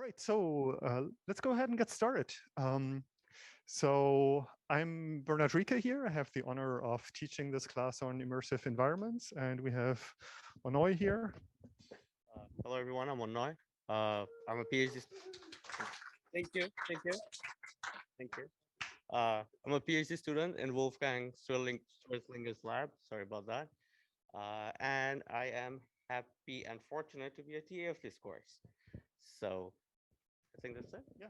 right, so let's go ahead and get started. So I'm Bernhard Riecke here. I have the honor of teaching this class on immersive environments, and we have Onoy here. Hello, everyone. I'm Onnoy. I'm a PhD. Thank you. Thank you. Thank you. I'm a PhD student in Wolfgang Sturlinger's lab. Sorry about that. And I am happy and fortunate to be a TA of this course. So I think that's it. Yeah.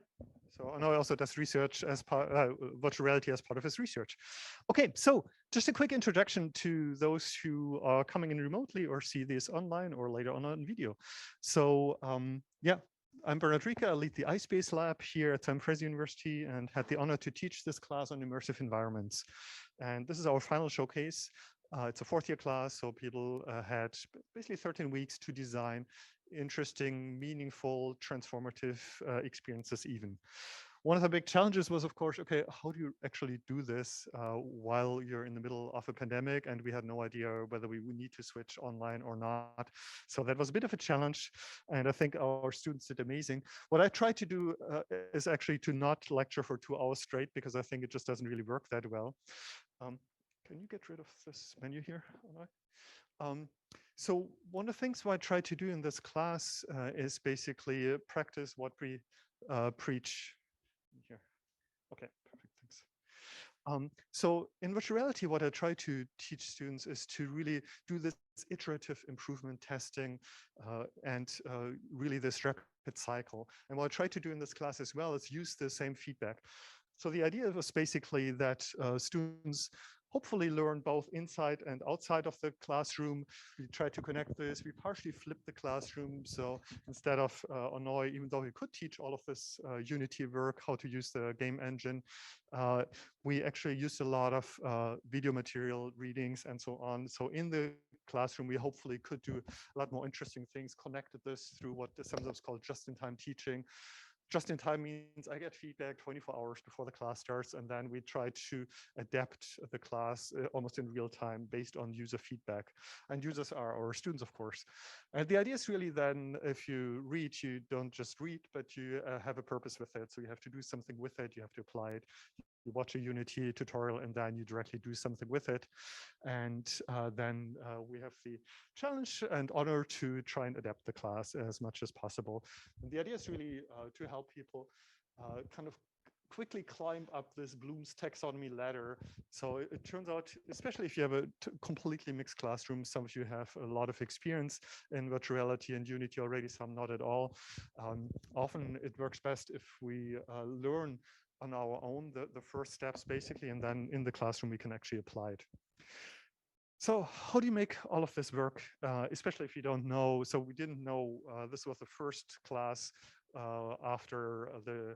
So Onoy also does research as part, virtual reality as part of his research. Okay, so just a quick introduction to those who are coming in remotely or see this online or later on video. So yeah, I'm Bernhard Riecke. I lead the iSpace lab here at Press University and had the honor to teach this class on immersive environments. And this is our final showcase. It's a fourth year class, so people had basically 13 weeks to design interesting, meaningful, transformative experiences even. One of the big challenges was, of course, okay, how do you actually do this while you're in the middle of a pandemic and we had no idea whether we would need to switch online or not. So that was a bit of a challenge. And I think our students did amazing. What I tried to do is actually to not lecture for 2 hours straight, because I think it just doesn't really work that well. Can you get rid of this menu here? So one of the things what I try to do in this class is basically practice what we preach here. Okay, perfect, thanks. So in virtual reality, what I try to teach students is to really do this iterative improvement testing and really this rapid cycle. And what I try to do in this class as well is use the same feedback. So the idea was basically that students hopefully learn both inside and outside of the classroom. We try to connect this. We partially flip the classroom. So instead of Onoy, even though he could teach all of this Unity work, how to use the game engine, we actually used a lot of video material readings and so on. So in the classroom, we hopefully could do a lot more interesting things, connected this through what is sometimes called just-in-time teaching. Just in time means I get feedback 24 hours before the class starts, and then we try to adapt the class almost in real time based on user feedback. And users are our students, of course. And the idea is really then if you read, you don't just read, but you have a purpose with it. So you have to do something with it. You have to apply it. You watch a Unity tutorial and then you directly do something with it. And then we have the challenge and honor to try and adapt the class as much as possible. And the idea is really to help people kind of quickly climb up this Bloom's taxonomy ladder. So it turns out, especially if you have a completely mixed classroom, some of you have a lot of experience in virtual reality and Unity already, some not at all. Often it works best if we learn on our own the first steps basically, and then in the classroom we can actually apply it. So how do you make all of this work, especially if you don't know? So we didn't know this was the first class after the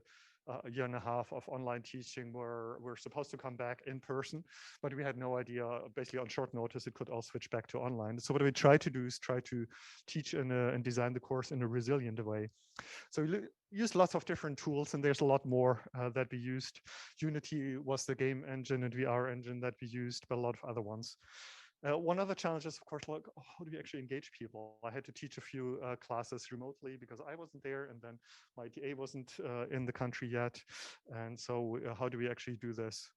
a year and a half of online teaching where we're supposed to come back in person, but we had no idea, basically on short notice, it could all switch back to online. So what we try to do is try to teach and design the course in a resilient way. So we use lots of different tools, and there's a lot more that we used. Unity was the game engine and VR engine that we used, but a lot of other ones. One other challenge is, of course, like, how do we actually engage people? I had to teach a few classes remotely because I wasn't there, and then my TA wasn't in the country yet. And so how do we actually do this?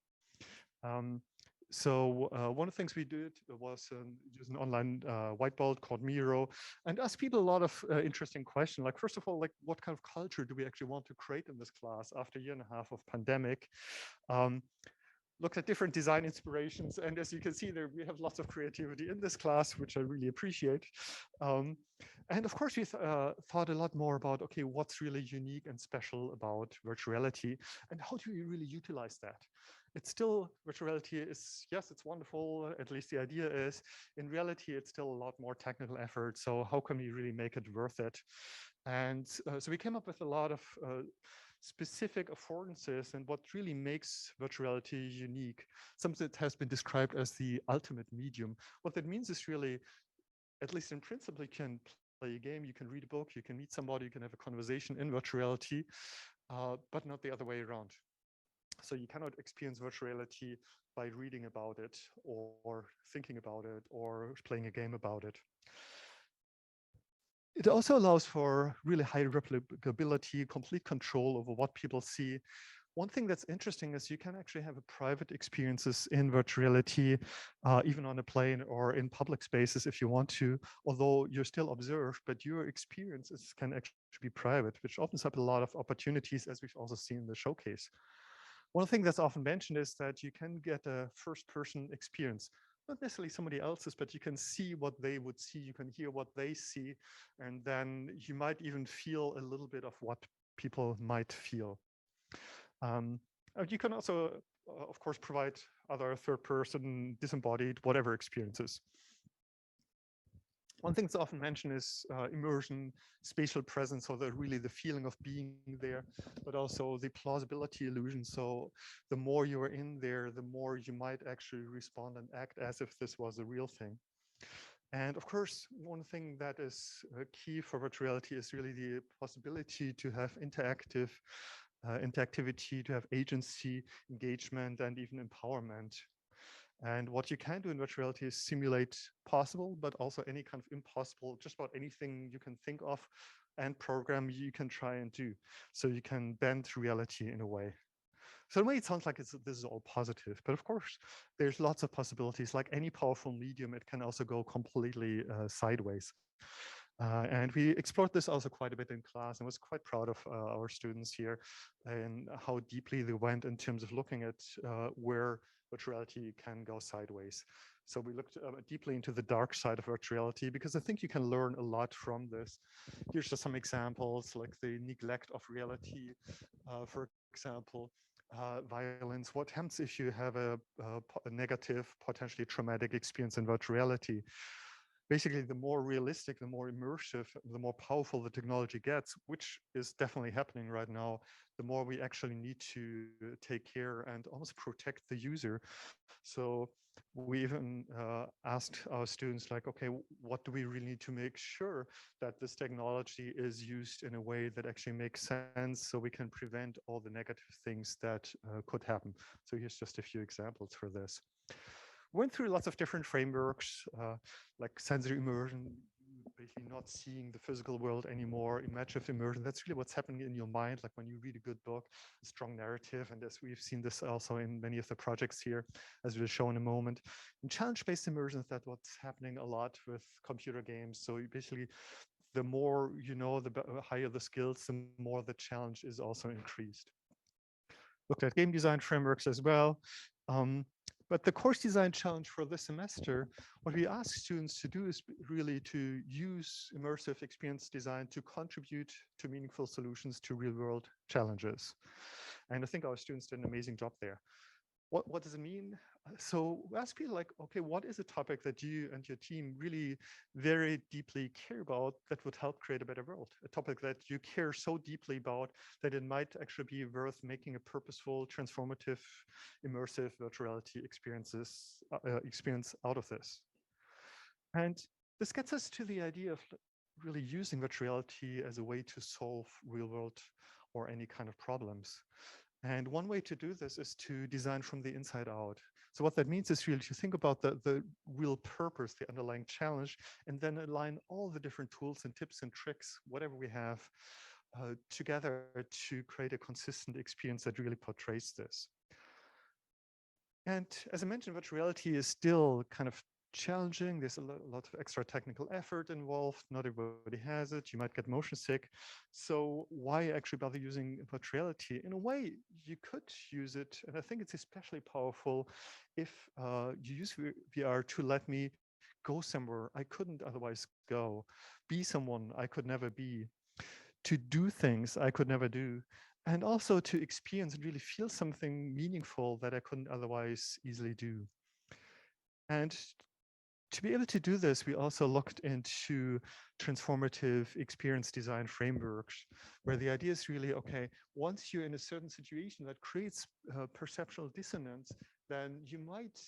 So one of the things we did was use an online whiteboard called Miro and ask people a lot of interesting questions. Like, first of all, like, what kind of culture do we actually want to create in this class after a year and a half of pandemic? Looked at different design inspirations. And as you can see there, we have lots of creativity in this class, which I really appreciate. And of course, we thought a lot more about, okay, what's really unique and special about virtual reality and how do we really utilize that? It's still, virtual reality is, yes, it's wonderful, at least the idea is. In reality, it's still a lot more technical effort. So how can we really make it worth it? And so we came up with a lot of specific affordances and what really makes virtual reality unique. Something that has been described as the ultimate medium. What that means is really, at least in principle, you can play a game, you can read a book, you can meet somebody, you can have a conversation in virtual reality, but not the other way around. So you cannot experience virtual reality by reading about it or thinking about it or playing a game about it. It also allows for really high replicability, complete control over what people see. One thing that's interesting is you can actually have a private experiences in virtual reality, even on a plane or in public spaces if you want to, although you're still observed, but your experiences can actually be private, which opens up a lot of opportunities, as we've also seen in the showcase. One thing that's often mentioned is that you can get a first-person experience, not necessarily somebody else's, but you can see what they would see, you can hear what they see, and then you might even feel a little bit of what people might feel. You can also, of course, provide other third-person, disembodied, whatever experiences. One thing that's often mentioned is immersion, spatial presence, so really the feeling of being there, but also the plausibility illusion. So the more you are in there, the more you might actually respond and act as if this was a real thing. And of course, one thing that is key for virtual reality is really the possibility to have interactivity, to have agency, engagement, and even empowerment. And what you can do in virtual reality is simulate possible, but also any kind of impossible, just about anything you can think of and program you can try and do. So you can bend reality in a way. So in a way, it sounds like this is all positive, but of course, there's lots of possibilities. Like any powerful medium, it can also go completely sideways. And we explored this also quite a bit in class and was quite proud of our students here and how deeply they went in terms of looking at where virtual reality can go sideways. So we looked deeply into the dark side of virtual reality because I think you can learn a lot from this. Here's just some examples like the neglect of reality, for example, violence. What happens if you have a negative, potentially traumatic experience in virtual reality? Basically, the more realistic, the more immersive, the more powerful the technology gets, which is definitely happening right now, the more we actually need to take care and almost protect the user. So we even asked our students like, okay, what do we really need to make sure that this technology is used in a way that actually makes sense so we can prevent all the negative things that could happen. So here's just a few examples for this. Went through lots of different frameworks, like sensory immersion, basically not seeing the physical world anymore, immersive immersion. That's really what's happening in your mind, like when you read a good book, a strong narrative. And as we've seen this also in many of the projects here, as we'll show in a moment. In challenge-based immersion, that's what's happening a lot with computer games. So you basically, the more you know, the higher the skills, the more the challenge is also increased. Looked at game design frameworks as well. But the course design challenge for this semester, what we ask students to do is really to use immersive experience design to contribute to meaningful solutions to real world challenges. And I think our students did an amazing job there. What does it mean? So we ask people like, okay, what is a topic that you and your team really very deeply care about that would help create a better world? A topic that you care so deeply about that it might actually be worth making a purposeful, transformative, immersive virtual reality experience out of this. And this gets us to the idea of really using virtual reality as a way to solve real world or any kind of problems. And one way to do this is to design from the inside out. So what that means is really to think about the real purpose, the underlying challenge, and then align all the different tools and tips and tricks, whatever we have, together to create a consistent experience that really portrays this. And as I mentioned, virtual reality is still kind of challenging. There's a lot of extra technical effort involved. Not everybody has it. You might get motion sick. So why actually bother using virtual reality? In a way, you could use it, and I think it's especially powerful if you use VR to let me go somewhere I couldn't otherwise go, be someone I could never be, to do things I could never do, and also to experience and really feel something meaningful that I couldn't otherwise easily do. And to be able to do this, we also looked into transformative experience design frameworks, where the idea is really, okay, once you're in a certain situation that creates perceptual dissonance, then you might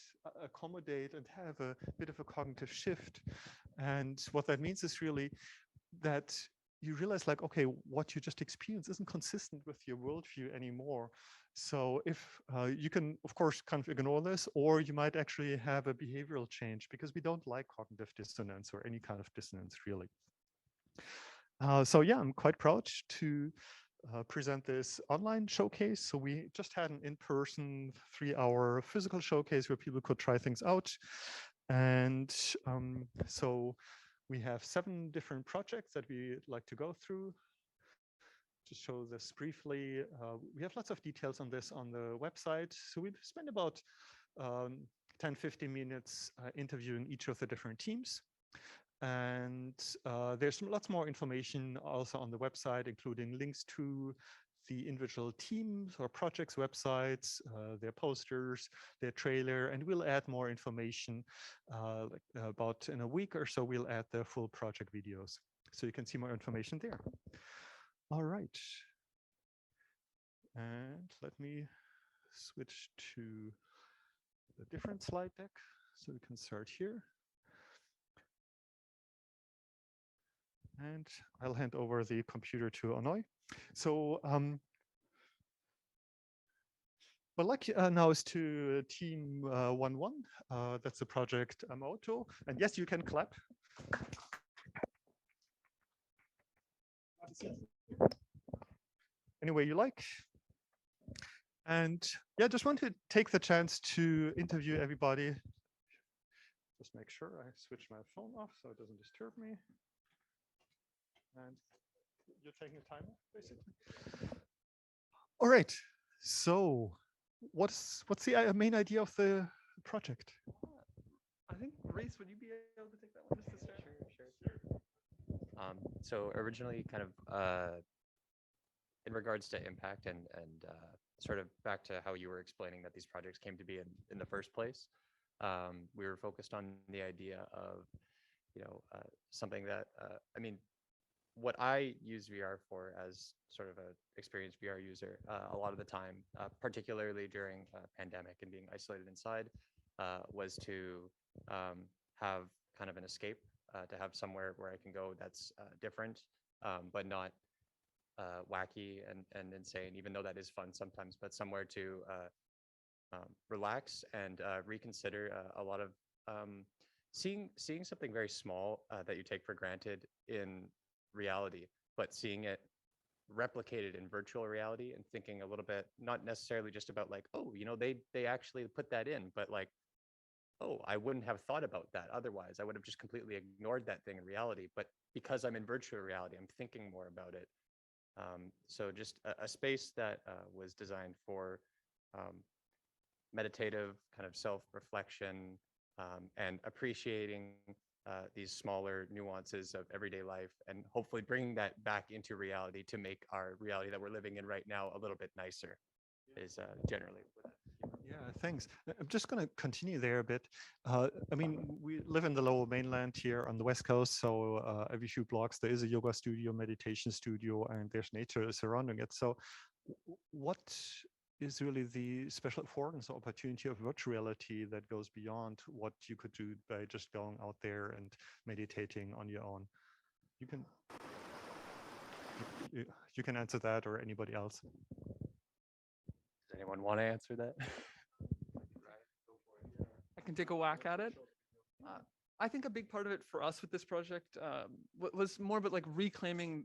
accommodate and have a bit of a cognitive shift. And what that means is really that you realize like, okay, what you just experienced isn't consistent with your worldview anymore. So if you can, of course, kind of ignore this, or you might actually have a behavioral change because we don't like cognitive dissonance or any kind of dissonance really. So yeah, I'm quite proud to present this online showcase. So we just had an in-person 3-hour physical showcase where people could try things out. And so we have 7 different projects that we like to go through. To show this briefly, we have lots of details on this on the website. So we spend about 10, 15 minutes interviewing each of the different teams. And there's lots more information also on the website, including links to the individual teams or projects websites, their posters, their trailer, and we'll add more information about in a week or so, we'll add the full project videos. So you can see more information there. All right. And let me switch to a different slide deck so we can start here. And I'll hand over the computer to Onoi. So what I'd like now is to team 1-1. That's the project Auto. And yes, you can clap. Any way you like. And yeah, just want to take the chance to interview everybody. Just make sure I switch my phone off so it doesn't disturb me. And you're taking a timer, basically. All right. So what's the main idea of the project? I think, Reese, would you be able to take that one just to start? Sure. So originally, kind of in regards to impact and sort of back to how you were explaining that these projects came to be in the first place, we were focused on the idea of, something that, I mean, what I use VR for as sort of an experienced VR user a lot of the time, particularly during pandemic and being isolated inside, was to have kind of an escape, to have somewhere where I can go that's different, but not wacky and insane, even though that is fun sometimes, but somewhere to relax and reconsider a lot of seeing something very small that you take for granted in reality, but seeing it replicated in virtual reality and thinking a little bit, not necessarily just about like, oh, they actually put that in, but like, oh, I wouldn't have thought about that otherwise. I would have just completely ignored that thing in reality. But because I'm in virtual reality, I'm thinking more about it. So just a space that was designed for meditative kind of self-reflection and appreciating these smaller nuances of everyday life, and hopefully bringing that back into reality to make our reality that we're living in right now a little bit nicer, is generally what Yeah, thanks. I'm just going to continue there a bit. I mean, we live in the Lower Mainland here on the West Coast, so every few blocks there is a yoga studio, meditation studio, and there's nature surrounding it. So what is really the special affordance or opportunity of virtual reality that goes beyond what you could do by just going out there and meditating on your own? You can you can answer that, or anybody else. Does anyone want to answer that? I can take a whack at it. I think a big part of it for us with this project was more about like reclaiming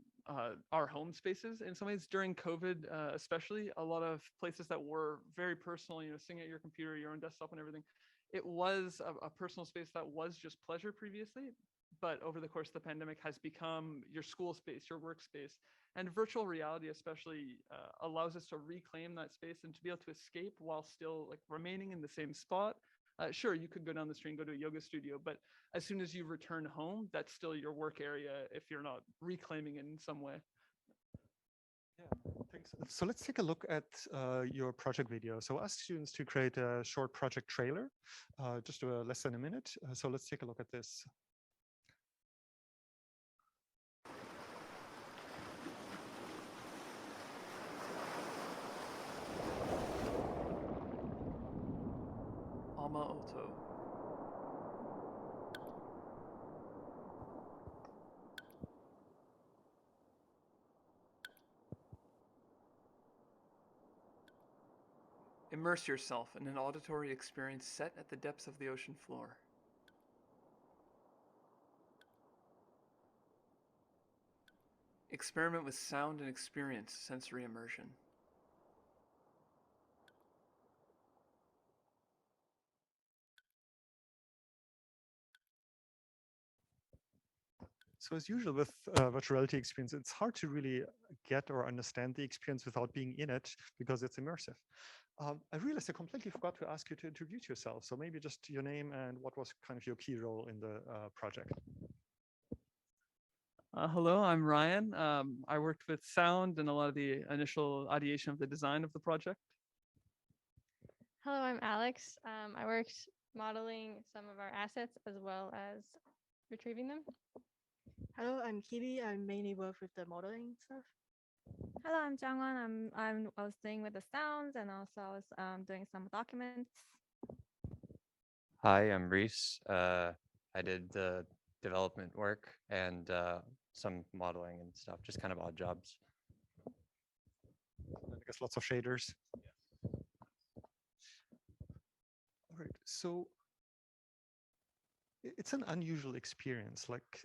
our home spaces. In some ways, during COVID, especially, a lot of places that were very personal, sitting at your computer, your own desktop and everything, it was a personal space that was just pleasure previously. But over the course of the pandemic has become your school space, your workspace. And virtual reality especially allows us to reclaim that space and to be able to escape while still like remaining in the same spot. Sure, you could go down the street and go to a yoga studio, but as soon as you return home, that's still your work area if you're not reclaiming it in some way. Yeah, thanks. So let's take a look at your project video. So I asked students to create a short project trailer, just less than a minute. So let's take a look at this. Auto. Immerse yourself in an auditory experience set at the depths of the ocean floor. Experiment with sound and experience sensory immersion. So as usual with virtual reality experience, it's hard to really get or understand the experience without being in it because it's immersive. I realized I completely forgot to ask you to introduce yourself. So maybe just your name and what was kind of your key role in the project. Hello, I'm Ryan. I worked with sound and a lot of the initial ideation of the design of the project. Hello, I'm Alex. I worked modeling some of our assets as well as retrieving them. Hello, I'm Kibi. I mainly work with the modeling stuff. Hello, I'm Jangwon. I was doing with the sounds and also I was doing some documents. Hi, I'm Reese. I did the development work and some modeling and stuff, just kind of odd jobs. I guess lots of shaders. All right, so it's an unusual experience, like,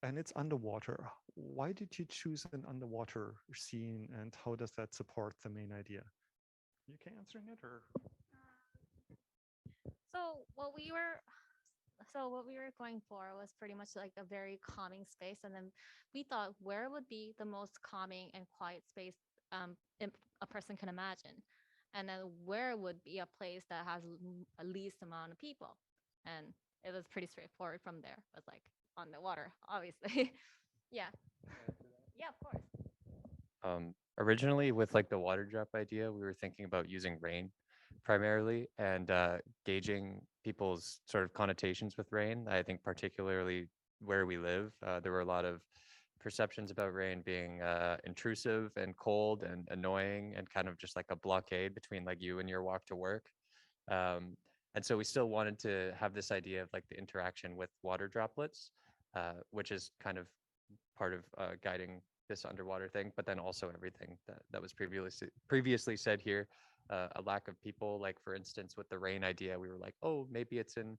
and it's underwater. Why did you choose an underwater scene, and how does that support the main idea? You can answer it, or What we were going for was pretty much like a very calming space, and then we thought where would be the most calming and quiet space a person can imagine, and then where would be a place that has a least amount of people, and it was pretty straightforward from there. It was like on the water, obviously. Yeah. Yeah, of course. Originally, with like the water drop idea, we were thinking about using rain primarily and gauging people's sort of connotations with rain. I think particularly where we live, there were a lot of perceptions about rain being intrusive and cold and annoying and kind of just like a blockade between like you and your walk to work. And so we still wanted to have this idea of like the interaction with water droplets, which is kind of part of guiding this underwater thing, but then also everything that was previously said here, a lack of people. Like for instance, with the rain idea, we were like, oh, maybe it's in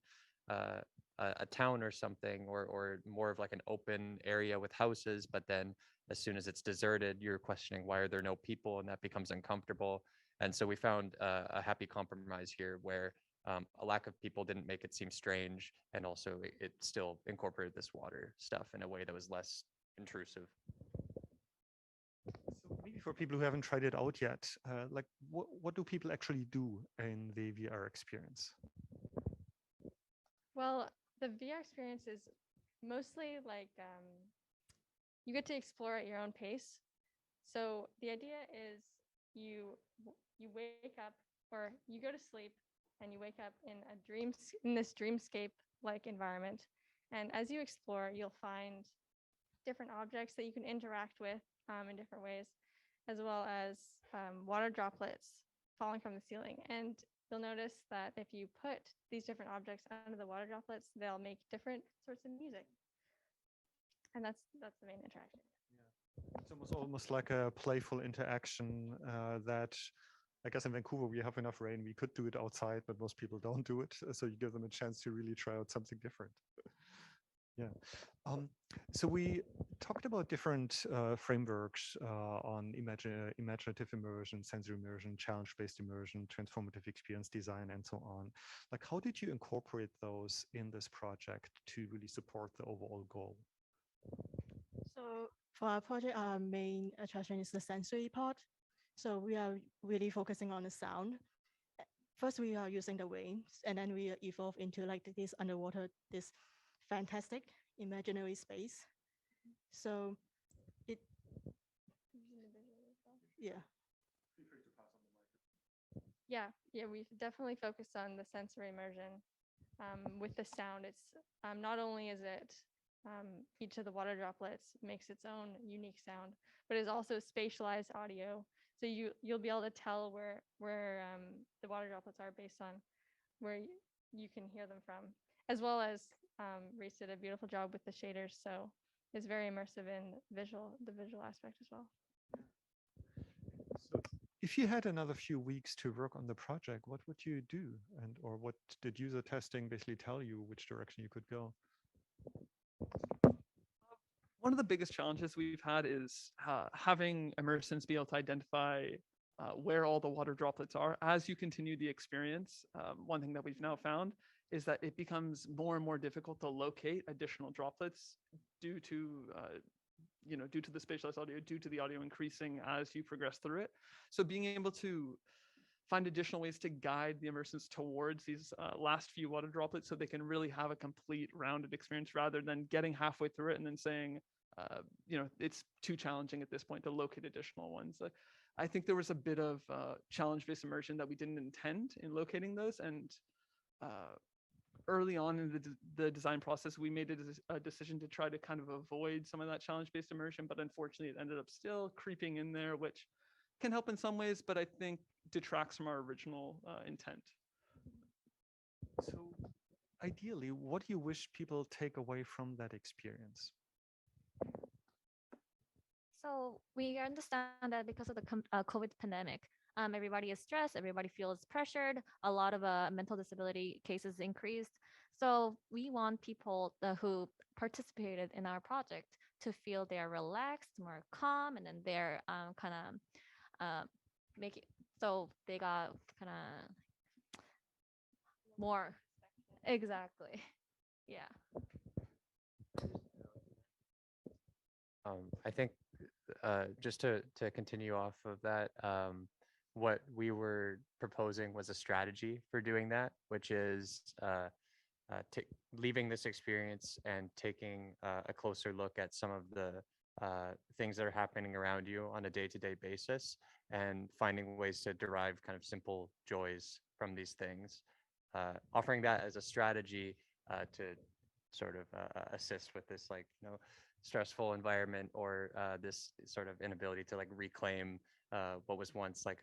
a town or something, or more of like an open area with houses. But then as soon as it's deserted, you're questioning why are there no people, and that becomes uncomfortable. And so we found a happy compromise here where a lack of people didn't make it seem strange, and also it still incorporated this water stuff in a way that was less intrusive. so maybe for people who haven't tried it out yet, like what do people actually do in the VR experience? Well, the VR experience is mostly like you get to explore at your own pace. So the idea is you wake up or you go to sleep and you wake up in this dreamscape like environment. And as you explore, you'll find different objects that you can interact with in different ways, as well as water droplets falling from the ceiling. And you'll notice that if you put these different objects under the water droplets, they'll make different sorts of music. And that's the main interaction. It's almost like a playful interaction that I guess in Vancouver we have enough rain. We could do it outside, but most people don't do it. So you give them a chance to really try out something different. Yeah. So we talked about different frameworks on imaginative immersion, sensory immersion, challenge-based immersion, transformative experience design, and so on. Like, how did you incorporate those in this project to really support the overall goal? So for our project, our main attraction is the sensory part. So we are really focusing on the sound. First, we are using the waves, and then we evolve into like this underwater, this fantastic imaginary space. So it, yeah. Yeah, we definitely focused on the sensory immersion. With the sound, it's not only is it each of the water droplets makes its own unique sound, but it's also spatialized audio. So you'll be able to tell where the water droplets are based on where you can hear them from, as well as Reese did a beautiful job with the shaders. So it's very immersive in the visual aspect as well. So if you had another few weeks to work on the project, what would you do? Or what did user testing basically tell you which direction you could go? one of the biggest challenges we've had is having immersons be able to identify where all the water droplets are as you continue the experience. One thing that we've now found is that it becomes more and more difficult to locate additional droplets due to due to the spatialized audio, due to the audio increasing as you progress through it. So being able to find additional ways to guide the immersors towards these last few water droplets so they can really have a complete rounded experience rather than getting halfway through it and then saying, it's too challenging at this point to locate additional ones. I think there was a bit of challenge-based immersion that we didn't intend in locating those. And early on in the design process, we made a decision to try to kind of avoid some of that challenge-based immersion, but unfortunately it ended up still creeping in there, which can help in some ways, but I think detracts from our original intent. So ideally, what do you wish people take away from that experience? So we understand that because of the COVID pandemic, everybody is stressed, everybody feels pressured, a lot of mental disability cases increased. So we want people who participated in our project to feel they're relaxed, more calm, and then they're kind of make it so they got kind of more exactly. Yeah. I think just to continue off of that, what we were proposing was a strategy for doing that, which is leaving this experience and taking a closer look at some of the things that are happening around you on a day-to-day basis and finding ways to derive kind of simple joys from these things, offering that as a strategy to sort of assist with this stressful environment or this sort of inability to reclaim what was once like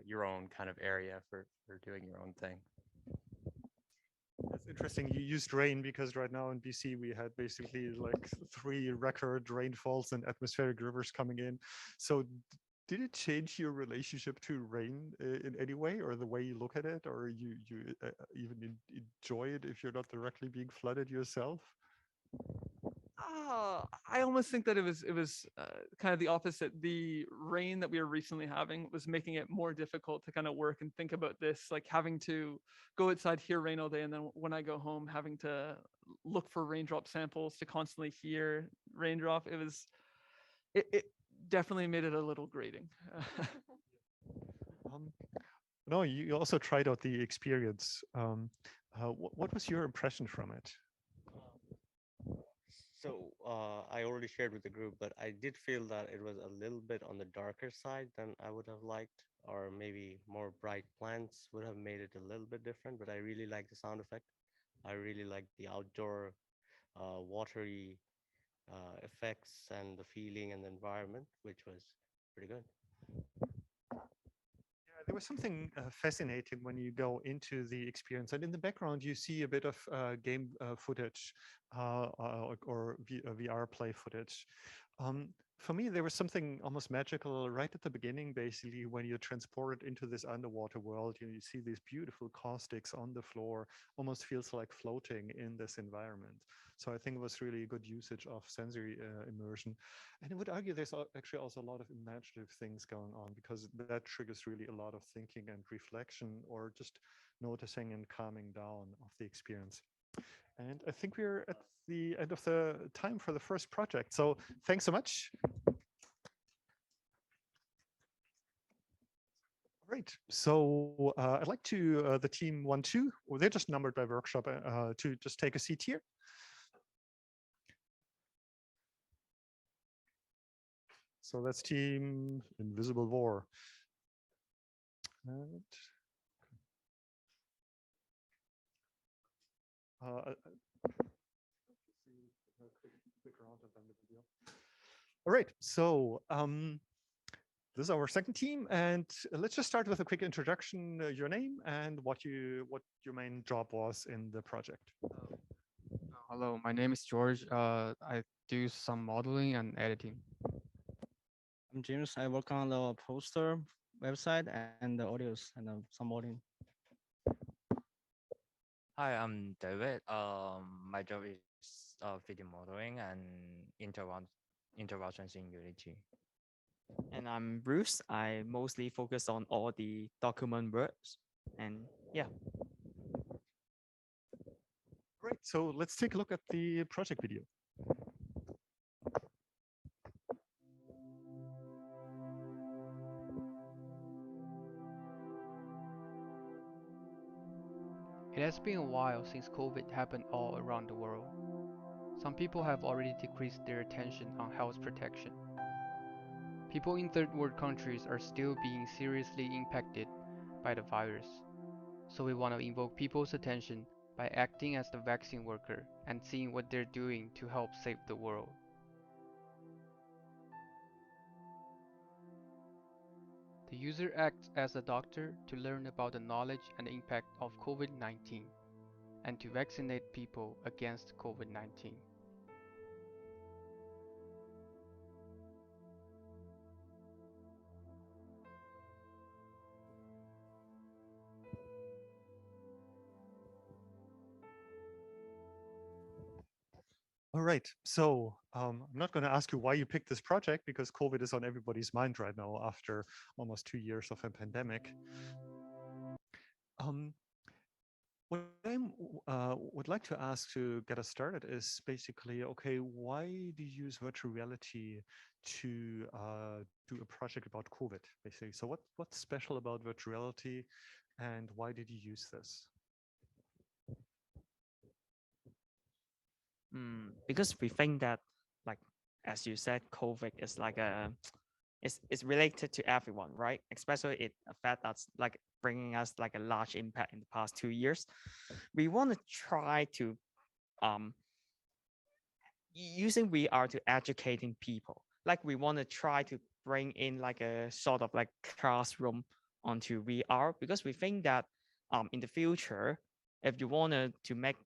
your own kind of area for doing your own thing. That's interesting. You used rain because right now in BC we had basically like 3 record rainfalls and atmospheric rivers coming in. So did it change your relationship to rain in any way, or the way you look at it, or you even enjoy it if you're not directly being flooded yourself? I almost think that it was kind of the opposite. The rain that we were recently having was making it more difficult to kind of work and think about this, like having to go outside, hear rain all day, and then when I go home, having to look for raindrop samples to constantly hear raindrop. It definitely made it a little grating. No, you also tried out the experience. What was your impression from it? So I already shared with the group, but I did feel that it was a little bit on the darker side than I would have liked, or maybe more bright plants would have made it a little bit different, but I really like the sound effect. I really like the outdoor watery effects and the feeling and the environment, which was pretty good. There was something fascinating when you go into the experience, and in the background you see a bit of game footage or VR play footage. For me, there was something almost magical right at the beginning, basically, when you're transported into this underwater world. You see these beautiful caustics on the floor, almost feels like floating in this environment. So I think it was really a good usage of sensory immersion. And I would argue there's actually also a lot of imaginative things going on, because that triggers really a lot of thinking and reflection, or just noticing and calming down of the experience. And I think we're at the end of the time for the first project. So thanks so much. Great. So I'd like to, the team 1-2, well, they're just numbered by workshop, to just take a seat here. So that's team Invisible War. And, all right, so this is our second team, and let's just start with a quick introduction, your name and what your main job was in the project. Hello, my name is George. I do some modeling and editing. I'm James. I work on the poster website and the audios and some modeling. Hi, I'm David. My job is video modeling and interactions in Unity. And I'm Bruce. I mostly focus on all the document works. And yeah. Great. So let's take a look at the project video. It has been a while since COVID happened all around the world. Some people have already decreased their attention on health protection. People in third world countries are still being seriously impacted by the virus. So we want to invoke people's attention by acting as the vaccine worker and seeing what they're doing to help save the world. The user acts as a doctor to learn about the knowledge and impact of COVID-19 and to vaccinate people against COVID-19. All right. So I'm not going to ask you why you picked this project because COVID is on everybody's mind right now after almost 2 years of a pandemic. What I would like to ask to get us started is basically, okay, why do you use virtual reality to do a project about COVID, basically? So what's special about virtual reality and why did you use this? Because we think that, like, as you said, COVID is like it's related to everyone, right? Especially it affect us, like bringing us like a large impact in the past 2 years. We want to try to using VR to educating people. Like we want to try to bring in like a sort of like classroom onto VR because we think that in the future, if you wanted to make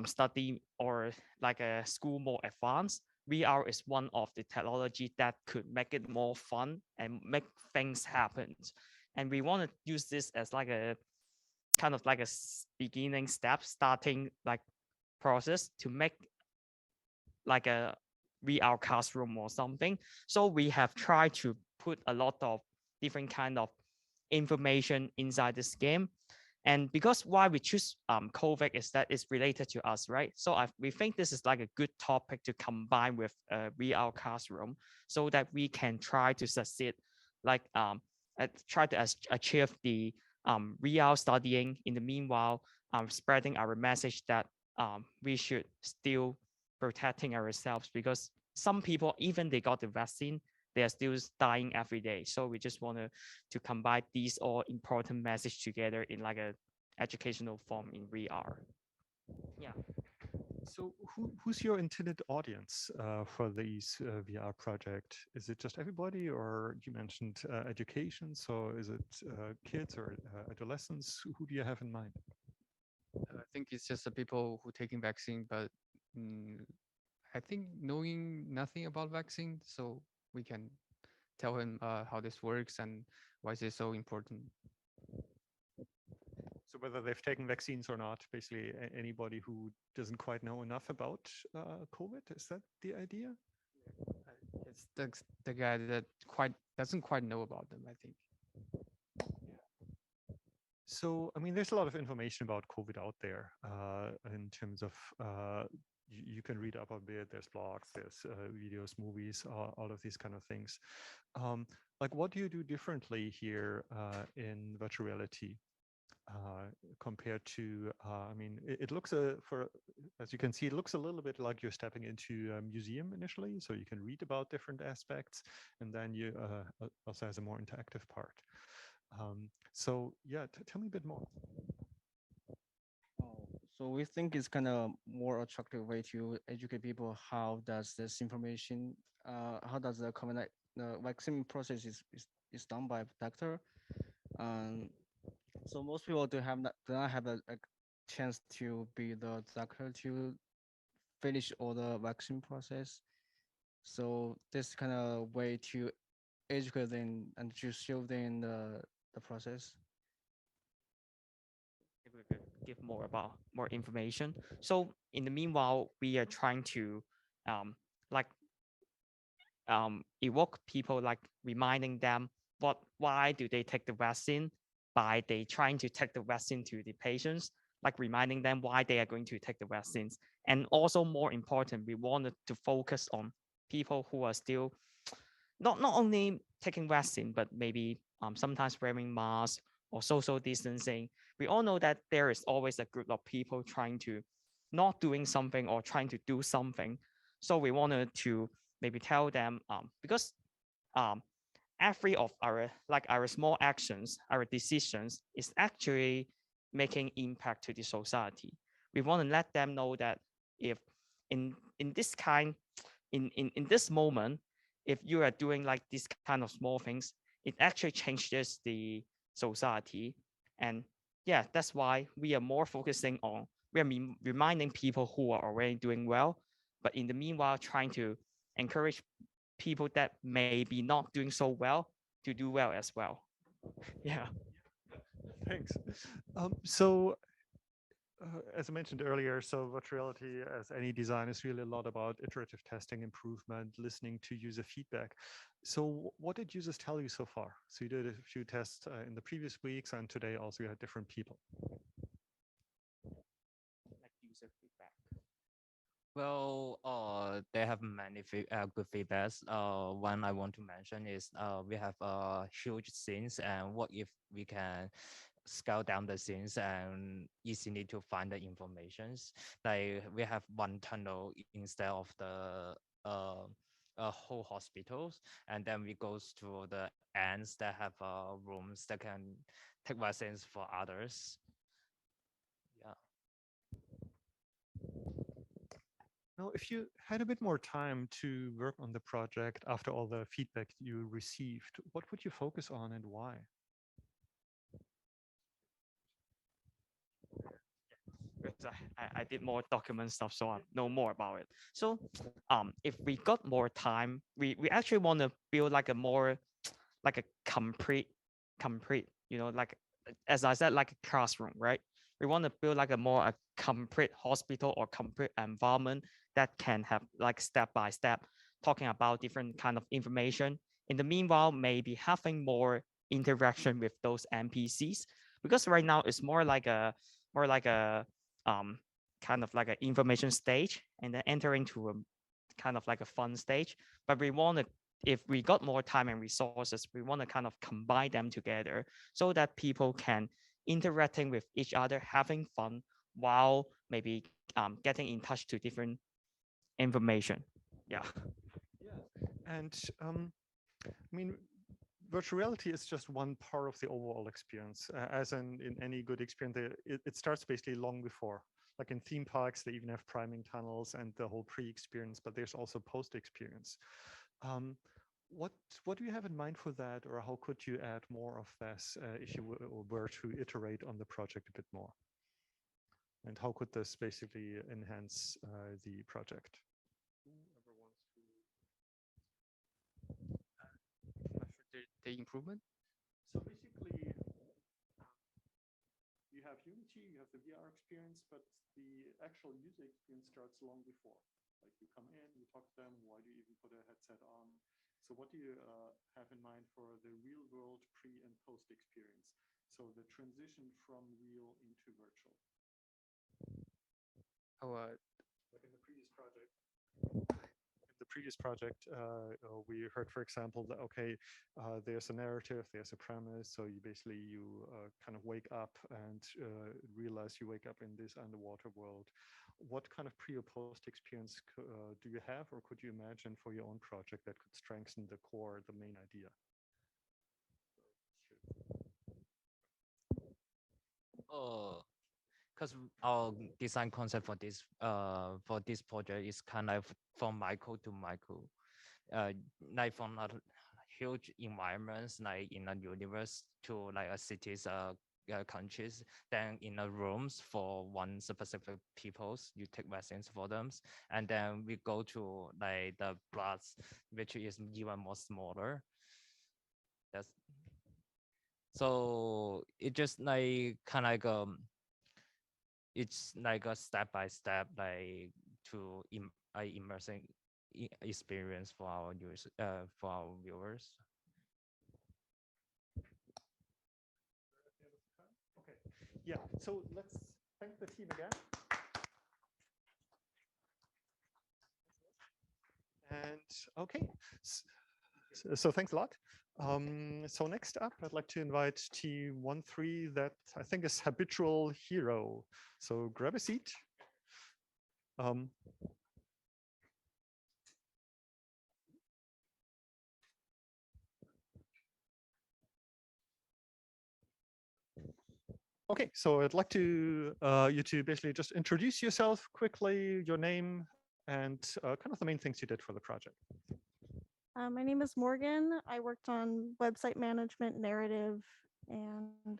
study or like a school more advanced, VR is one of the technology that could make it more fun and make things happen. And we want to use this as like a kind of like a beginning step, starting like process to make like a VR classroom or something. So we have tried to put a lot of different kind of information inside this game. And because why we choose COVID is that it's related to us, right? So we think this is like a good topic to combine with VR classroom so that we can try to succeed, like try to achieve the VR studying. In the meanwhile, spreading our message that we should still protecting ourselves because some people, even they got the vaccine, they are still dying every day. So we just want to combine these all important message together in like a educational form in VR. Yeah. So who's your intended audience for these VR project? Is it just everybody, or you mentioned education? So is it kids or adolescents? Who do you have in mind? I think it's just the people who taking vaccine, but I think knowing nothing about vaccine, so we can tell him how this works and why is it so important. So whether they've taken vaccines or not, basically anybody who doesn't quite know enough about COVID, is that the idea? It's the guy that doesn't quite know about them, I think. So, I mean, there's a lot of information about COVID out there in terms of you can read up a bit. There's blogs, there's videos, movies, all of these kind of things. Like, what do you do differently here in virtual reality compared to? I mean, it looks as you can see, it looks a little bit like you're stepping into a museum initially, so you can read about different aspects, and then you also has a more interactive part. So yeah, tell me a bit more. So we think it's kind of more attractive way to educate people. How does this information, how does the vaccine process is done by a doctor? So most people do not have a chance to be the doctor to finish all the vaccine process. So this kind of way to educate them and to show them the process. If we could give more information. So in the meanwhile, we are trying to like evoke people, like reminding them why do they take the vaccine, by they trying to take the vaccine to the patients, like reminding them why they are going to take the vaccines. And also more important, we wanted to focus on people who are still not only taking vaccine, but maybe sometimes wearing masks or social distancing. We all know that there is always a group of people trying to not doing something or trying to do something. So we wanted to maybe tell them, because um, every of our small actions, our decisions is actually making impact to the society. We want to let them know that if in this kind in this moment, if you are doing like this kind of small things, it actually changes the society. And yeah, that's why we are more focusing on, we are reminding people who are already doing well, but in the meanwhile trying to encourage people that may be not doing so well to do well as well. Yeah. Thanks. So as I mentioned earlier, so virtual reality, as any design, is really a lot about iterative testing, improvement, listening to user feedback. So what did users tell you so far? So you did a few tests in the previous weeks, and today also you had different people. Like user feedback. Well, they have many good feedbacks. One I want to mention is we have huge scenes, and what if we can scale down the scenes and easily to find the informations. Like we have one tunnel instead of the whole hospitals, and then we goes to the ends that have rooms that can take vaccines for others. Yeah. Now, if you had a bit more time to work on the project after all the feedback you received, what would you focus on and why? Because I did more document stuff, so I know more about it. So if we got more time, we actually want to build like a more like a complete, you know, like as I said, like a classroom, right? We want to build like a complete hospital or complete environment that can have like step by step talking about different kind of information. In the meanwhile, maybe having more interaction with those NPCs, because right now it's more like a um kind of like an information stage, and then entering to a kind of like a fun stage. But we want to, if we got more time and resources, we want to kind of combine them together so that people can interacting with each other, having fun, while maybe getting in touch to different information. Yeah. And I mean, virtual reality is just one part of the overall experience. As in any good experience, it starts basically long before. Like in theme parks, they even have priming tunnels and the whole pre-experience, but there's also post-experience. Um, what do you have in mind for that, or how could you add more of this if you were to iterate on the project a bit more? And how could this basically enhance the project? The improvement? So basically, you have Unity, you have the VR experience, but the actual user experience starts long before. Like you come in, you talk to them, why do you even put a headset on? So what do you have in mind for the real world pre and post experience? So the transition from real into virtual. Oh, Like in the previous project, we heard, for example, that okay, there's a narrative, there's a premise, so you basically kind of wake up and realize you wake up in this underwater world. What kind of pre or post experience do you have, or could you imagine for your own project that could strengthen the core, the main idea? Oh, because our design concept for this project is kind of from micro to micro, uh, like from a huge environments like in a universe to like a cities, countries, then in a rooms for one specific peoples, you take vaccines for them, and then we go to like the bloods, which is even more smaller. That's so it just like kind of like it's like a step by step like to immersing experience for our for our viewers. Okay. Yeah. So let's thank the team again. And okay. So thanks a lot. So next up, I'd like to invite T13, that I think is habitual hero. So grab a seat. Okay, so I'd like to you to basically just introduce yourself quickly, your name, and kind of the main things you did for the project. My name is Morgan. I worked on website management, narrative, and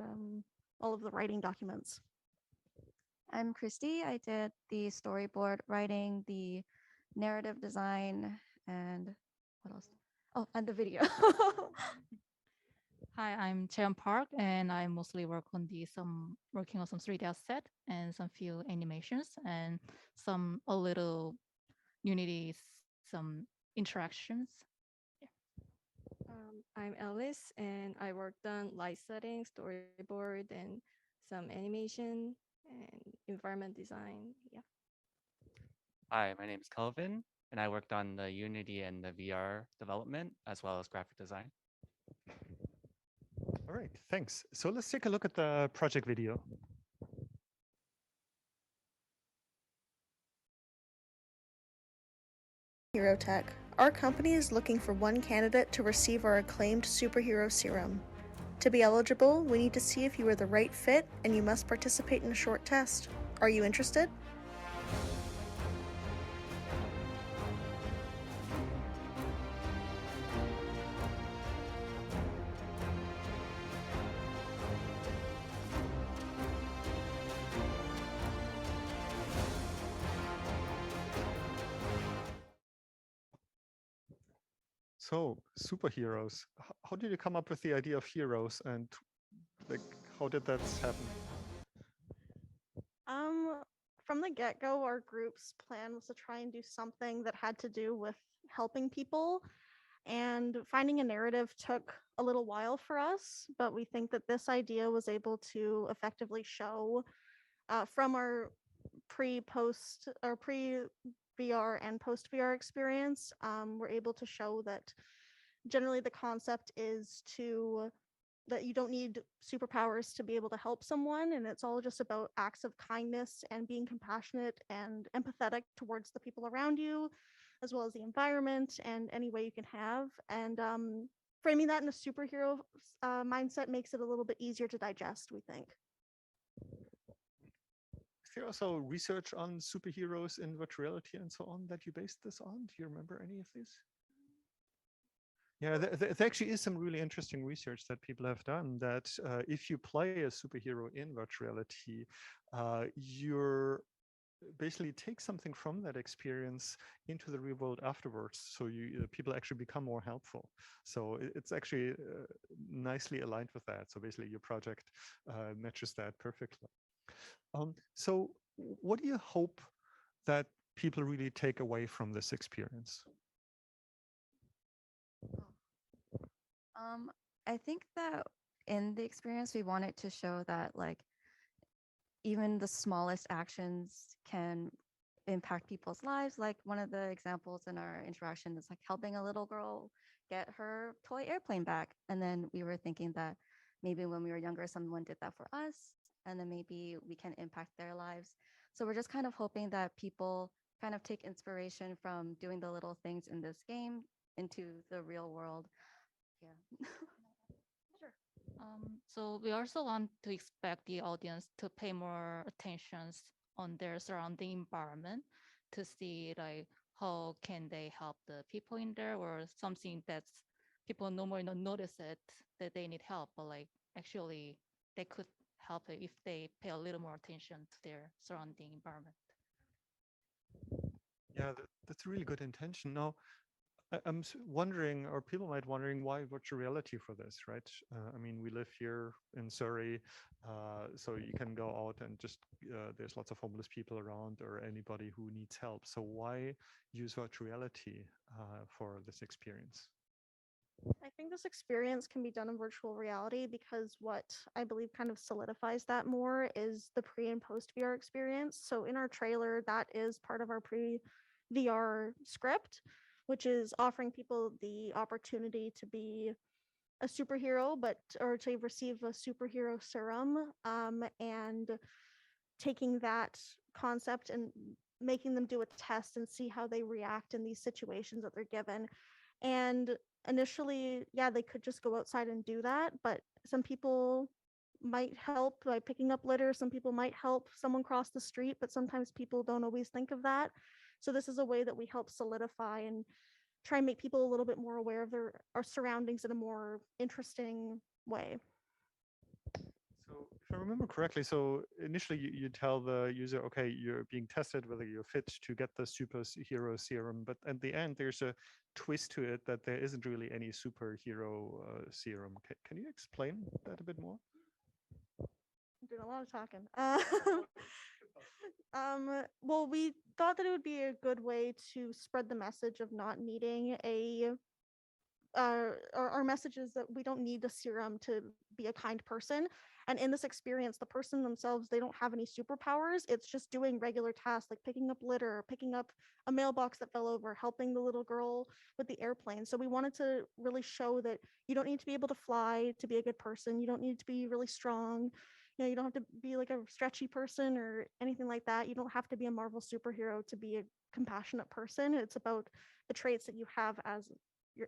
all of the writing documents. I'm Christy. I did the storyboard writing, the narrative design, and what else? Oh, and the video. Hi, I'm Cheon Park, and I mostly work on working on some 3D asset and some few animations and a little Unity, some interactions. I'm Alice, and I worked on light setting, storyboard, and some animation and environment design. Yeah. Hi, my name is Kelvin, and I worked on the Unity and the VR development as well as graphic design. All right, thanks. So let's take a look at the project video. Hero Tech. Our company is looking for one candidate to receive our acclaimed superhero serum. To be eligible, we need to see if you are the right fit, and you must participate in a short test. Are you interested? So superheroes, how did you come up with the idea of heroes, and like how did that happen? From the get-go, our group's plan was to try and do something that had to do with helping people, and finding a narrative took a little while for us, but we think that this idea was able to effectively show from our pre-post or pre-VR and post-VR experience, we're able to show that generally the concept is that you don't need superpowers to be able to help someone, and it's all just about acts of kindness and being compassionate and empathetic towards the people around you, as well as the environment and any way you can have. And framing that in a superhero mindset makes it a little bit easier to digest, we think. Is there also research on superheroes in virtual reality and so on that you based this on? Do you remember any of these? Yeah, there actually is some really interesting research that people have done that if you play a superhero in virtual reality, you're basically take something from that experience into the real world afterwards. So people actually become more helpful. So it's actually nicely aligned with that. So basically your project matches that perfectly. So what do you hope that people really take away from this experience? I think that in the experience, we wanted to show that like even the smallest actions can impact people's lives. Like one of the examples in our interaction is like helping a little girl get her toy airplane back. And then we were thinking that maybe when we were younger, someone did that for us, and then maybe we can impact their lives. So we're just kind of hoping that people kind of take inspiration from doing the little things in this game into the real world. Yeah. Sure. So we also want to expect the audience to pay more attention on their surrounding environment to see like how can they help the people in there, or something that's people normally don't notice it that they need help, but like actually they could help it if they pay a little more attention to their surrounding environment. Yeah, that's a really good intention. Now, I'm wondering, or people might wondering, why virtual reality for this, right? I mean, we live here in Surrey, so you can go out and just, there's lots of homeless people around or anybody who needs help. So why use virtual reality for this experience? I think this experience can be done in virtual reality because what I believe kind of solidifies that more is the pre and post VR experience. So in our trailer, that is part of our pre VR script, which is offering people the opportunity to be a superhero, but or to receive a superhero serum, and taking that concept and making them do a test and see how they react in these situations that they're given. And initially, yeah, they could just go outside and do that, but some people might help by picking up litter. Some people might help someone cross the street, but sometimes people don't always think of that. So this is a way that we help solidify and try and make people a little bit more aware of their our surroundings in a more interesting way. So if I remember correctly, so initially you tell the user, okay, you're being tested whether you're fit to get the superhero serum, but at the end there's a twist to it that there isn't really any superhero serum. Can you explain that a bit more? I'm doing a lot of talking. Well, we thought that it would be a good way to spread the message of not needing a our message is that we don't need a serum to be a kind person. And in this experience, the person themselves, they don't have any superpowers. It's just doing regular tasks like picking up litter, picking up a mailbox that fell over, helping the little girl with the airplane. So we wanted to really show that you don't need to be able to fly to be a good person. You don't need to be really strong. You know, you don't have to be like a stretchy person or anything like that. You don't have to be a Marvel superhero to be a compassionate person. It's about the traits that you have as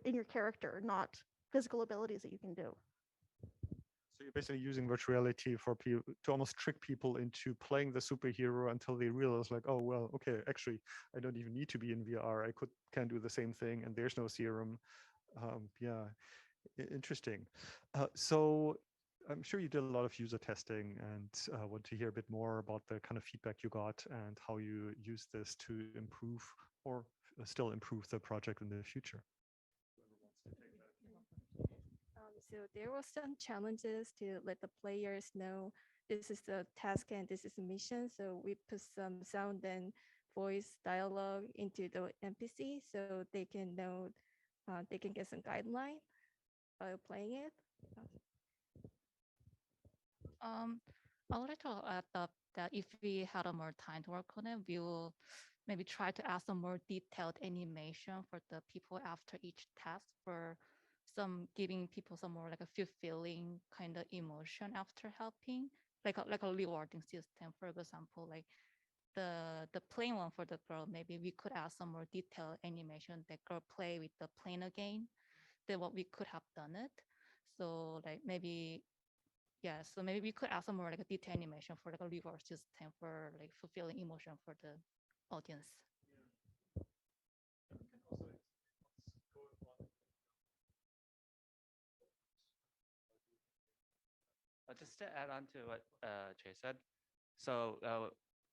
in your character, not physical abilities that you can do. So you're basically using virtual reality for people to almost trick people into playing the superhero until they realize like, oh, well, okay, actually, I don't even need to be in VR. I can do the same thing and there's no serum. Yeah, interesting. So I'm sure you did a lot of user testing and want to hear a bit more about the kind of feedback you got and how you use this to improve or still improve the project in the future. So there were some challenges to let the players know this is the task and this is the mission. So we put some sound and voice dialogue into the NPC so they can know, they can get some guideline while playing it. I would like to add up that if we had a more time to work on it, we will maybe try to add some more detailed animation for the people after each task for some giving people some more like a fulfilling kind of emotion after helping, like a rewarding system. For example, like the plane one for the girl, maybe we could add some more detailed animation that girl play with the plane again than what we could have done it. So like maybe yeah, so maybe we could add some more like a detailed animation for like a reward system for like fulfilling emotion for the audience. Just to add on to what Jay said, so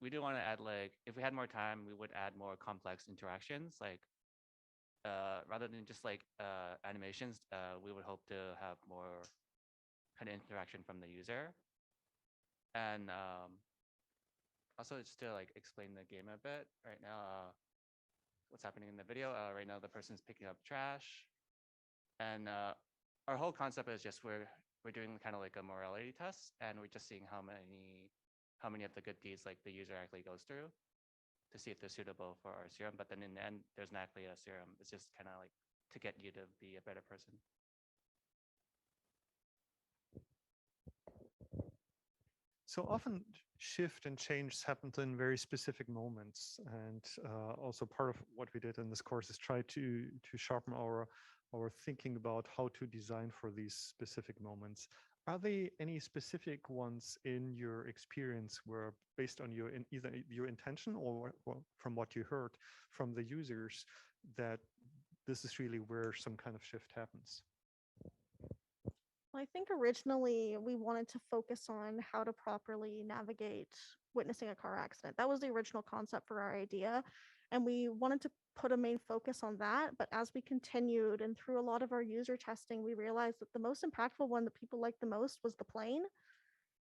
we do want to add, like, if we had more time, we would add more complex interactions, like rather than just like animations, we would hope to have more kind of interaction from the user. And also just to like explain the game a bit right now, what's happening in the video. Right now, the person's picking up trash, and our whole concept is just we're doing kind of like a morality test, and we're just seeing how many of the good deeds like the user actually goes through to see if they're suitable for our serum. But then in the end, there's not actually a serum. It's just kind of like to get you to be a better person. So often shift and change happens in very specific moments. And also part of what we did in this course is try to sharpen our thinking about how to design for these specific moments. Are there any specific ones in your experience where based on either your intention or from what you heard from the users that this is really where some kind of shift happens? Well, I think originally we wanted to focus on how to properly navigate witnessing a car accident. That was the original concept for our idea. And we wanted to put a main focus on that. But as we continued and through a lot of our user testing, we realized that the most impactful one that people liked the most was the plane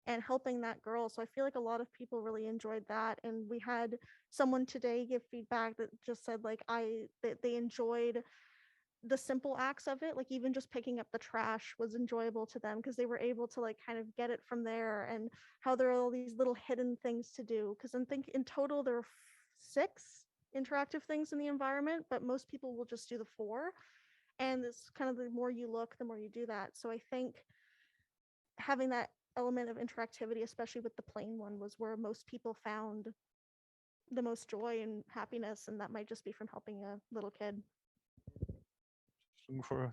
and helping that girl. So I feel like a lot of people really enjoyed that. And we had someone today give feedback that just said like they enjoyed the simple acts of it, like even just picking up the trash was enjoyable to them because they were able to like kind of get it from there, and how there are all these little hidden things to do. Because I think in total there are 6 interactive things in the environment, but most people will just do the 4. And it's kind of the more you look, the more you do that. So I think having that element of interactivity, especially with the plane one, was where most people found the most joy and happiness, and that might just be from helping a little kid.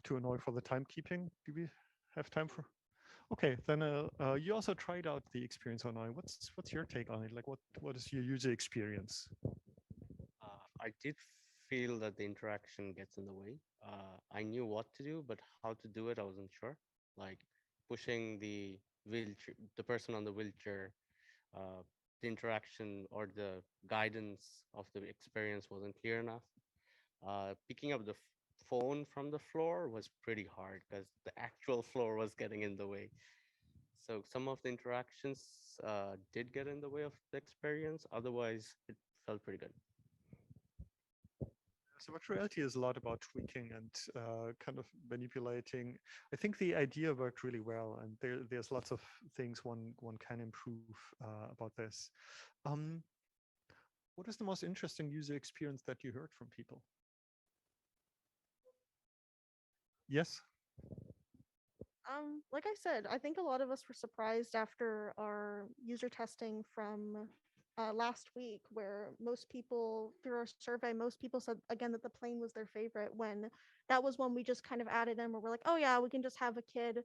To annoy for the timekeeping. Do we have time for? Okay, then you also tried out the experience online. What's your take on it? Like, what is your user experience? I did feel that the interaction gets in the way. I knew what to do, but how to do it, I wasn't sure. Like pushing the wheelchair, the person on the wheelchair, the interaction or the guidance of the experience wasn't clear enough. Picking up the phone from the floor was pretty hard because the actual floor was getting in the way. So some of the interactions did get in the way of the experience. Otherwise, it felt pretty good. So virtual reality is a lot about tweaking and kind of manipulating. I think the idea worked really well, and there's lots of things one can improve about this. What is the most interesting user experience that you heard from people? Yes. Like I said, I think a lot of us were surprised after our user testing from last week, where most people, through our survey, most people said again that the plane was their favorite, when that was one we just kind of added in where we're like, oh yeah, we can just have a kid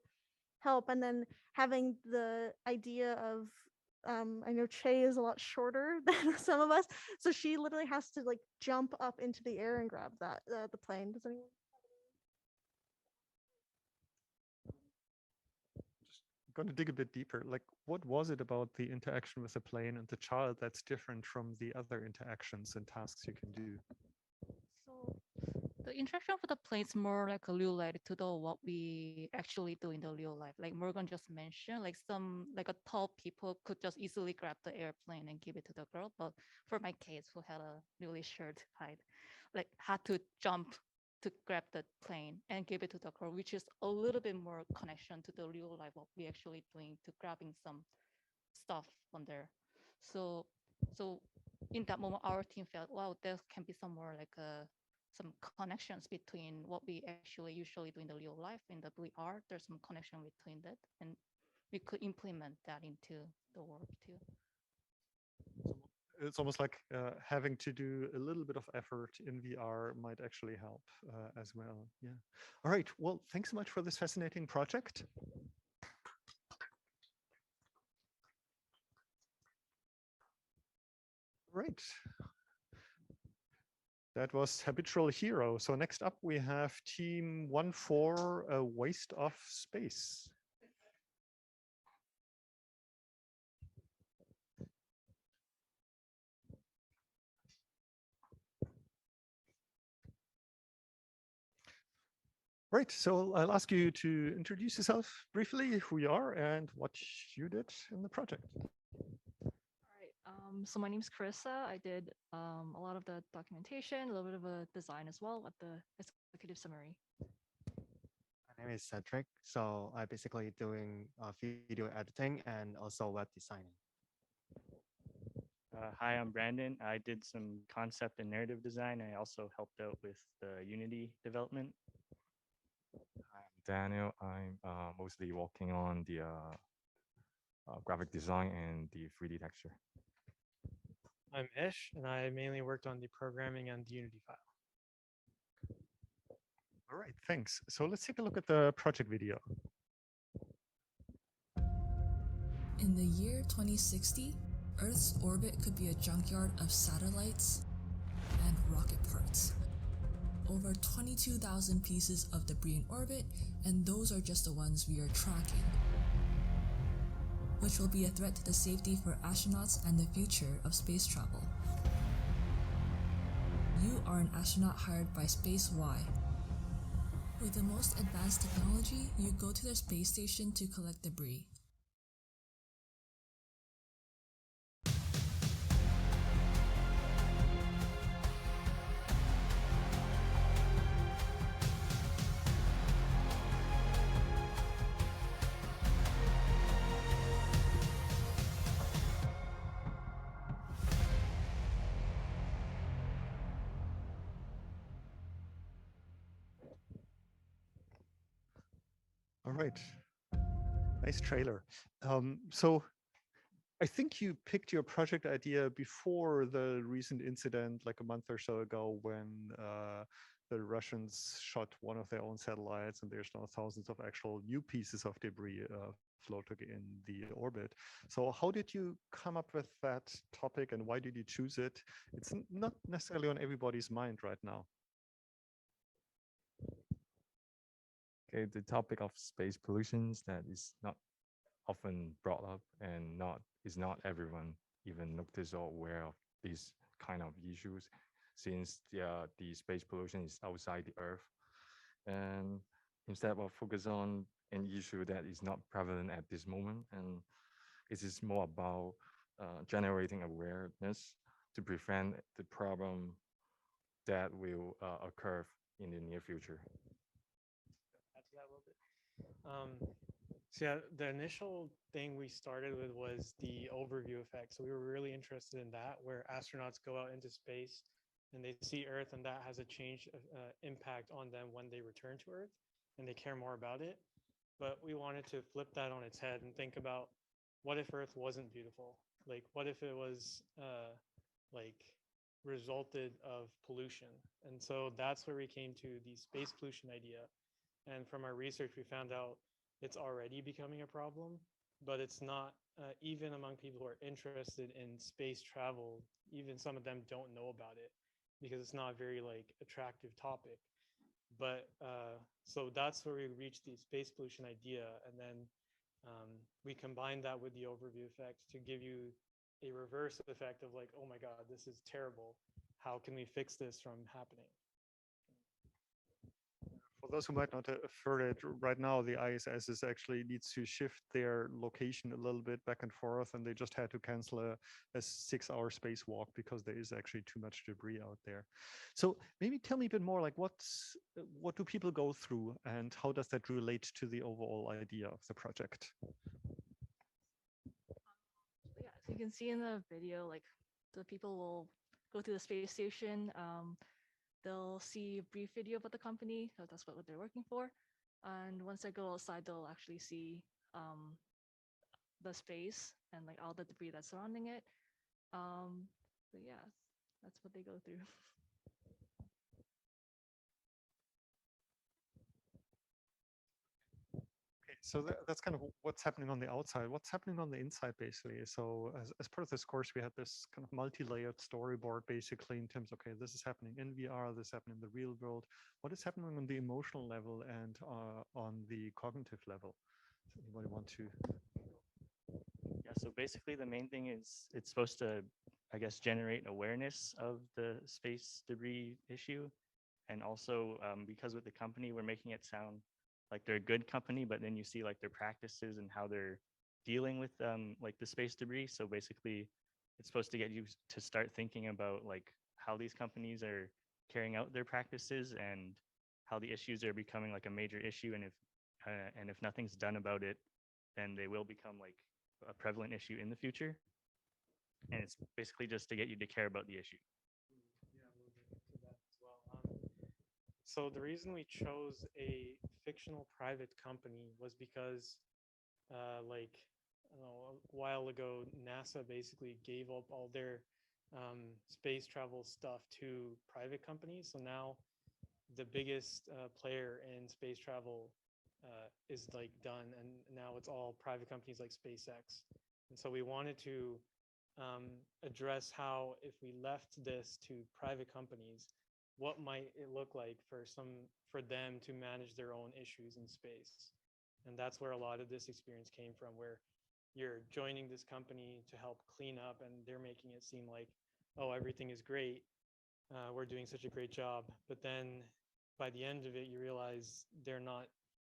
help. And then having the idea of I know Che is a lot shorter than some of us, so she literally has to like jump up into the air and grab that the plane. Does anyone? Going to dig a bit deeper. Like, what was it about the interaction with the plane and the child that's different from the other interactions and tasks you can do? So the interaction with the plane is more like a real life to the what we actually do in the real life. Like Morgan just mentioned, like a tall people could just easily grab the airplane and give it to the girl. But for my kids who had a really short height, like had to jump to grab the plane and give it to the girl, which is a little bit more connection to the real life what we actually doing to grabbing some stuff from there. So in that moment, our team felt, wow, there can be some more like some connections between what we actually usually do in the real life in the VR. There's some connection between that, and we could implement that into the work too. It's almost like having to do a little bit of effort in VR might actually help as well. Yeah. All right. Well, thanks so much for this fascinating project. Right. That was Habitual Hero. So next up we have team 1-4, Waste of Space. Right, so I'll ask you to introduce yourself briefly, who you are and what you did in the project. So my name is Carissa. I did a lot of the documentation, a little bit of a design as well with the executive summary. My name is Cedric. So I'm basically doing video editing and also web designing. Hi, I'm Brandon. I did some concept and narrative design. I also helped out with the Unity development. I'm Daniel. I'm mostly working on the graphic design and the 3D texture. I'm Ish, and I mainly worked on the programming and the Unity file. All right, thanks. So let's take a look at the project video. In the year 2060, Earth's orbit could be a junkyard of satellites and rocket parts. Over 22,000 pieces of debris in orbit, and those are just the ones we are tracking, which will be a threat to the safety for astronauts and the future of space travel. you are an astronaut hired by Space Y. With the most advanced technology, you go to their space station to collect debris. All right. Nice trailer. So I think you picked your project idea before the recent incident, like a month or so ago, when the Russians shot one of their own satellites, and there's now thousands of actual new pieces of debris floating in the orbit. So how did you come up with that topic, and why did you choose it? It's not necessarily on everybody's mind right now. Okay, the topic of space pollutions that is not often brought up, and not everyone even notice or aware of these kind of issues, since the space pollution is outside the Earth. And instead of focus on an issue that is not prevalent at this moment, and it is more about generating awareness to prevent the problem that will occur in the near future. Add to that a little bit. So yeah, the initial thing we started with was the overview effect. So we were really interested in that, where astronauts go out into space and they see Earth, and that has a change impact on them when they return to Earth, and they care more about it. But we wanted to flip that on its head and think about, what if Earth wasn't beautiful? Like, what if it was like resulted of pollution? And so that's where we came to the space pollution idea. And from our research, we found out it's already becoming a problem, but it's not, even among people who are interested in space travel, even some of them don't know about it because it's not a very like attractive topic. But so that's where we reached the space pollution idea. And then we combined that with the overview effect to give you a reverse effect of like, oh my God, this is terrible. How can we fix this from happening? For those who might not have heard it, right now the ISS is actually needs to shift their location a little bit back and forth, and they just had to cancel a 6-hour spacewalk because there is actually too much debris out there. So maybe tell me a bit more, like what do people go through, and how does that relate to the overall idea of the project? Yeah, so you can see in the video, like the people will go to the space station. They'll see a brief video about the company, so that's what they're working for. And once they go outside, they'll actually see the space and like all the debris that's surrounding it. But yeah, that's what they go through. So that's kind of what's happening on the outside. What's happening on the inside, basically? So as part of this course, we had this kind of multi-layered storyboard, basically, in terms of, okay, this is happening in VR, this is happening in the real world. What is happening on the emotional level and on the cognitive level? Does anybody want to? Yeah, so basically the main thing is it's supposed to, I guess, generate awareness of the space debris issue. And also because with the company, we're making it sound like they're a good company, but then you see like their practices and how they're dealing with like the space debris. So basically it's supposed to get you to start thinking about like how these companies are carrying out their practices and how the issues are becoming like a major issue. And if nothing's done about it, then they will become like a prevalent issue in the future. And it's basically just to get you to care about the issue. Yeah, we'll get to that as well. So the reason we chose a fictional private company was because, like, I don't know, a while ago, NASA basically gave up all their space travel stuff to private companies. So now the biggest player in space travel is like done, and now it's all private companies like SpaceX. And so we wanted to address how, if we left this to private companies, what might it look like for them to manage their own issues in space. And that's where a lot of this experience came from, where you're joining this company to help clean up, and they're making it seem like, oh, everything is great, we're doing such a great job. But then by the end of it, you realize they're not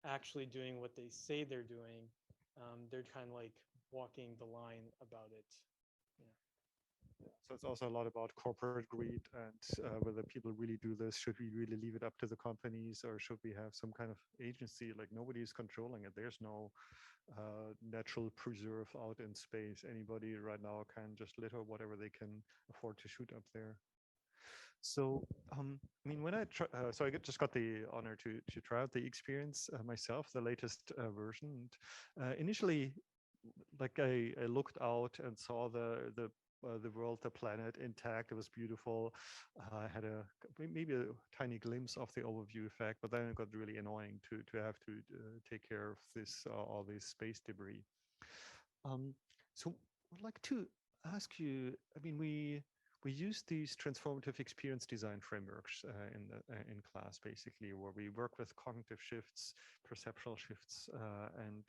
actually doing what they say they're doing. They're kind of like walking the line about it. So it's also a lot about corporate greed and whether people really do this. Should we really leave it up to the companies, or should we have some kind of agency? Like nobody is controlling it. There's no natural preserve out in space. Anybody right now can just litter whatever they can afford to shoot up there. So, I mean, when I so I just got the honor to try out the experience myself, the latest version. And, initially, like I looked out and saw the world, the planet intact. It was beautiful. I had maybe a tiny glimpse of the overview effect, but then it got really annoying to have to take care of this all this space debris. So I'd like to ask you. I mean, we use these transformative experience design frameworks in class, basically, where we work with cognitive shifts, perceptual shifts, and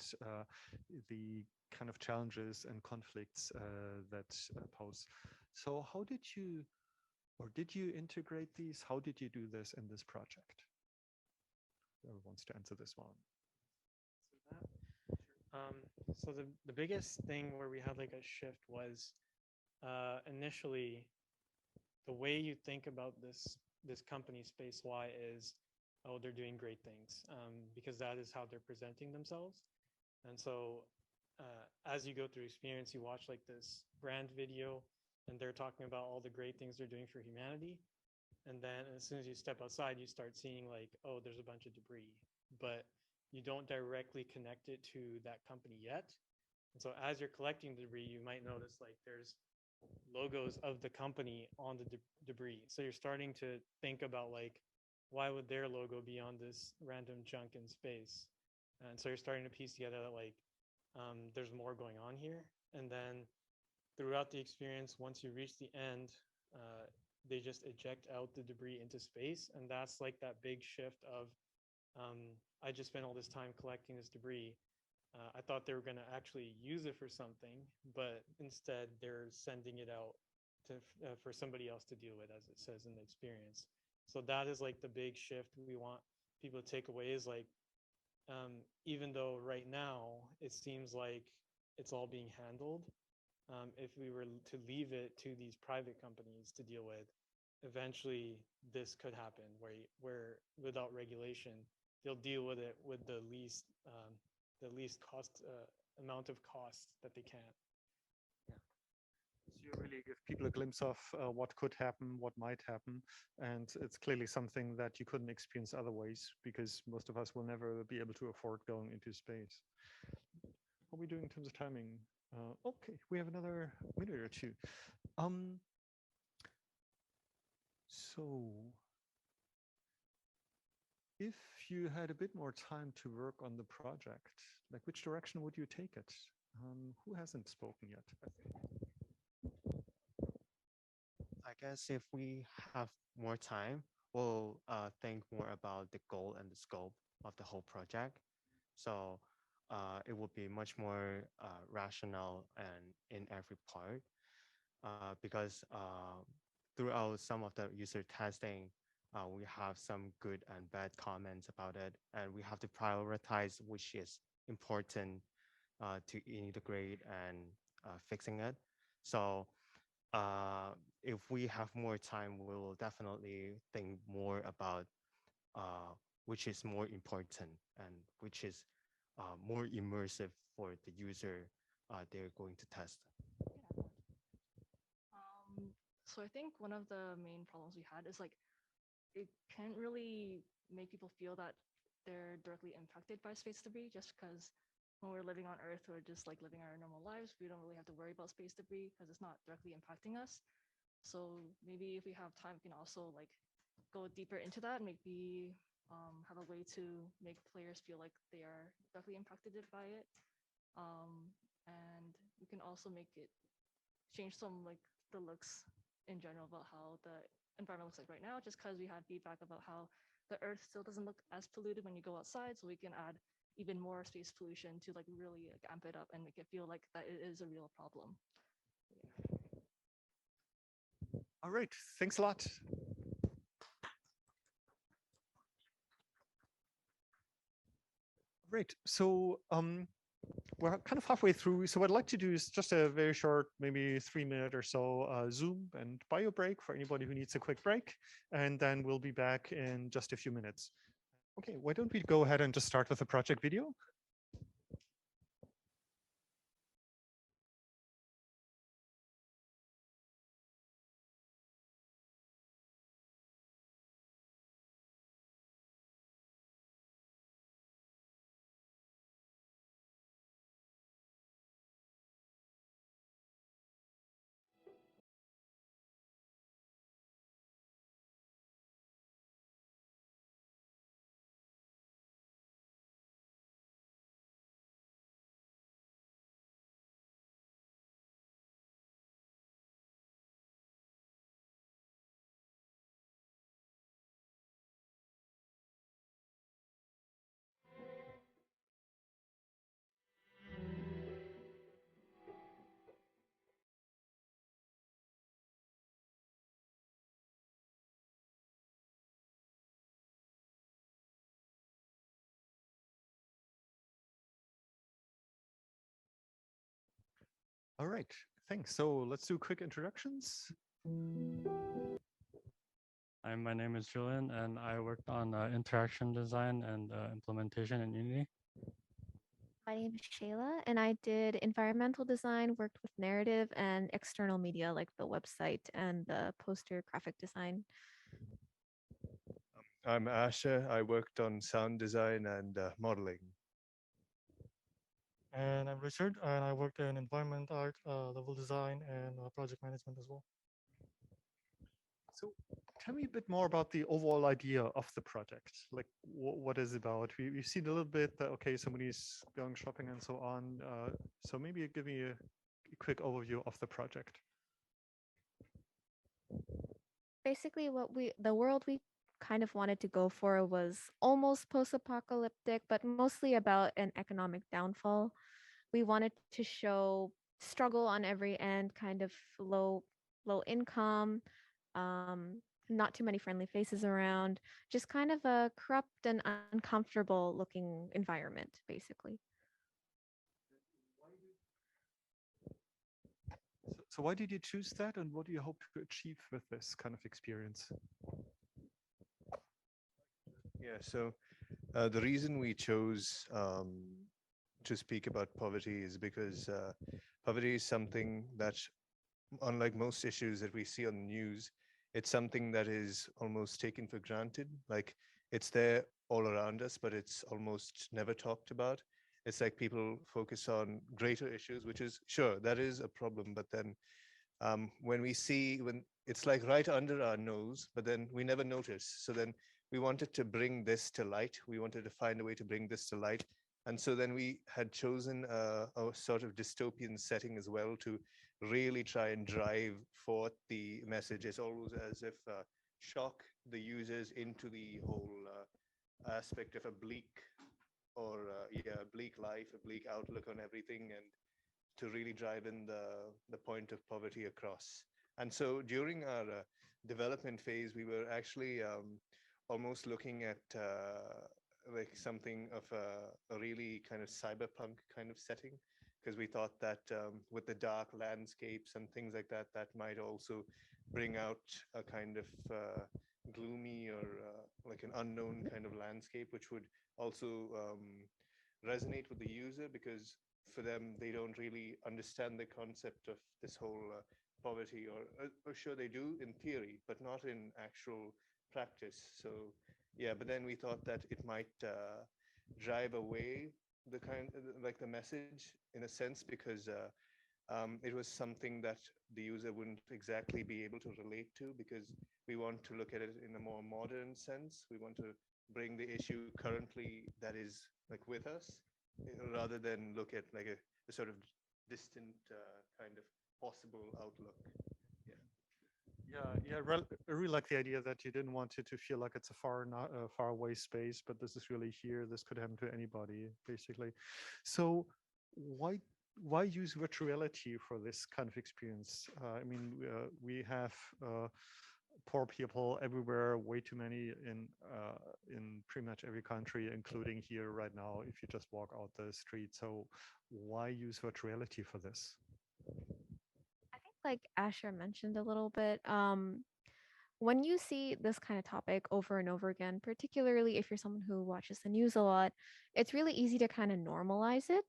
the kind of challenges and conflicts that pose. So how did you, or did you integrate these? How did you do this in this project? Whoever wants to answer this one. So the biggest thing where we had like a shift was initially the way you think about this company Space Y is, oh, they're doing great things, because that is how they're presenting themselves. And so as you go through experience, you watch like this brand video and they're talking about all the great things they're doing for humanity. And then as soon as you step outside, you start seeing like, oh, there's a bunch of debris, but you don't directly connect it to that company yet. And so as you're collecting debris, you might notice like there's logos of the company on the debris. So you're starting to think about like, why would their logo be on this random junk in space? And so you're starting to piece together that like, there's more going on here. And then throughout the experience, once you reach the end, they just eject out the debris into space. And that's like that big shift of, I just spent all this time collecting this debris. I thought they were going to actually use it for something, but instead they're sending it out to, for somebody else to deal with, as it says in the experience. So that is like the big shift we want people to take away is like, even though right now it seems like it's all being handled, if we were to leave it to these private companies to deal with, eventually this could happen where without regulation, they'll deal with it with the least cost amount of cost that they can. So you really give people a glimpse of what could happen, what might happen, and it's clearly something that you couldn't experience otherwise, because most of us will never be able to afford going into space. What are we doing in terms of timing? Okay, we have another minute or two. So if you had a bit more time to work on the project, like which direction would you take it? Who hasn't spoken yet? I guess if we have more time, we'll think more about the goal and the scope of the whole project. So it will be much more rational and in every part, because throughout some of the user testing, we have some good and bad comments about it, and we have to prioritize which is important to integrate and fixing it. So if we have more time, we will definitely think more about which is more important and which is more immersive for the user they're going to test. So I think one of the main problems we had is like, it can't really make people feel that they're directly impacted by space debris, just because when we're living on Earth, we're just like living our normal lives. We don't really have to worry about space debris because it's not directly impacting us. So maybe if we have time, we can also like go deeper into that, maybe have a way to make players feel like they are directly impacted by it. And we can also make it change some like the looks in general about how the environment looks like right now, just because we had feedback about how the Earth still doesn't look as polluted when you go outside. So we can add even more space pollution to like really like, amp it up and make it feel like that it is a real problem. All right, thanks a lot. Great. So we're kind of halfway through. So what I'd like to do is just a very short, maybe 3-minute or so Zoom and bio break for anybody who needs a quick break. And then we'll be back in just a few minutes. Okay, why don't we go ahead and just start with the project video? All right, thanks. So let's do quick introductions. Hi, my name is Julian, and I worked on interaction design and implementation in Unity. My name is Shayla, and I did environmental design, worked with narrative and external media like the website and the poster graphic design. I'm Asher. I worked on sound design and modeling. And I'm Richard, and I worked in environment art, level design, and project management as well. So tell me a bit more about the overall idea of the project. Like what is it about? We've seen a little bit that, okay, somebody's going shopping and so on. So maybe give me a quick overview of the project. Basically, the world we kind of wanted to go for was almost post-apocalyptic, but mostly about an economic downfall. We wanted to show struggle on every end, kind of low income, not too many friendly faces around, just kind of a corrupt and uncomfortable looking environment, basically. So why did you choose that, and what do you hope to achieve with this kind of experience? Yeah, so the reason we chose to speak about poverty is because poverty is something that, unlike most issues that we see on the news, it's something that is almost taken for granted. Like it's there all around us, but it's almost never talked about. It's like people focus on greater issues, which is sure, that is a problem. But then when it's like right under our nose, but then we never notice. So then we wanted to bring this to light. We wanted to find a way to bring this to light. And so then we had chosen a sort of dystopian setting as well to really try and drive forth the message. It's always as if shock the users into the whole aspect of a bleak bleak life, a bleak outlook on everything, and to really drive in the point of poverty across. And so during our development phase, we were actually almost looking at like something of a really kind of cyberpunk kind of setting, because we thought that with the dark landscapes and things like that, that might also bring out a kind of gloomy or like an unknown kind of landscape, which would also resonate with the user, because for them, they don't really understand the concept of this whole poverty, or sure they do in theory, but not in actual practice. So yeah, but then we thought that it might drive away the like the message in a sense, because it was something that the user wouldn't exactly be able to relate to, because we want to look at it in a more modern sense. We want to bring the issue currently that is like with us, rather than look at like a sort of distant kind of possible outlook. Yeah, I really like the idea that you didn't want it to feel like it's a far away space, but this is really here. This could happen to anybody, basically. So why why use virtual reality for this kind of experience? I mean, we have poor people everywhere, way too many in pretty much every country, including here right now, if you just walk out the street. So why use virtual reality for this? I think like Asher mentioned a little bit, when you see this kind of topic over and over again, particularly if you're someone who watches the news a lot, it's really easy to kind of normalize it.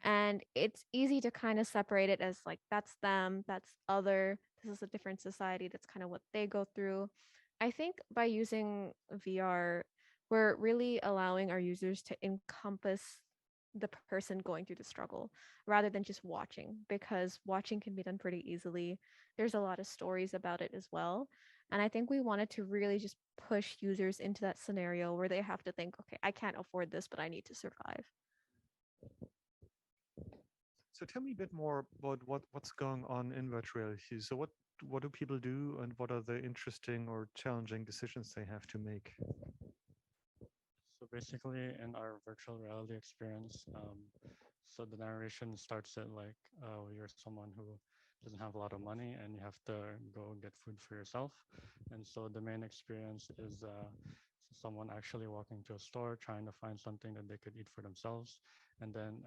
And it's easy to kind of separate it as like, that's them, that's other, this is a different society, that's kind of what they go through. I think by using VR, we're really allowing our users to encompass the person going through the struggle rather than just watching, because watching can be done pretty easily. There's a lot of stories about it as well. And I think we wanted to really just push users into that scenario where they have to think, okay, I can't afford this, but I need to survive. So tell me a bit more about what's going on in virtual reality. So what do people do, and what are the interesting or challenging decisions they have to make? So basically, in our virtual reality experience, so the narration starts at like you're someone who doesn't have a lot of money and you have to go get food for yourself. And so the main experience is someone actually walking to a store trying to find something that they could eat for themselves. And then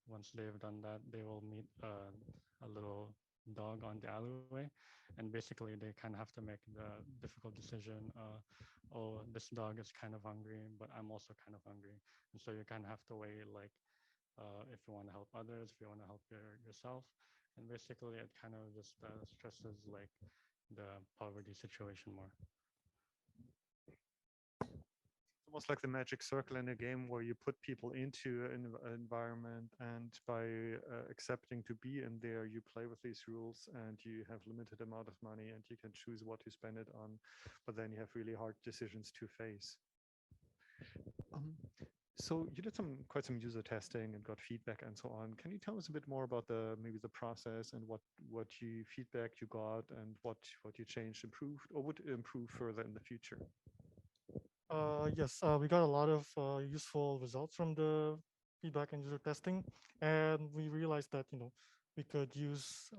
once they've done that, they will meet a little dog on the alleyway. And basically, they kind of have to make the difficult decision. Oh, this dog is kind of hungry, but I'm also kind of hungry. And so you kind of have to weigh like if you want to help others, if you want to help yourself. And basically, it kind of just stresses like the poverty situation more. Almost like the magic circle in a game where you put people into an environment, and by accepting to be in there, you play with these rules, and you have limited amount of money, and you can choose what to spend it on, but then you have really hard decisions to face. So you did quite some user testing and got feedback and so on. Can you tell us a bit more about maybe the process, and what you feedback you got, and what you changed, improved, or would improve further in the future? Yes, we got a lot of useful results from the feedback and user testing, and we realized that we could use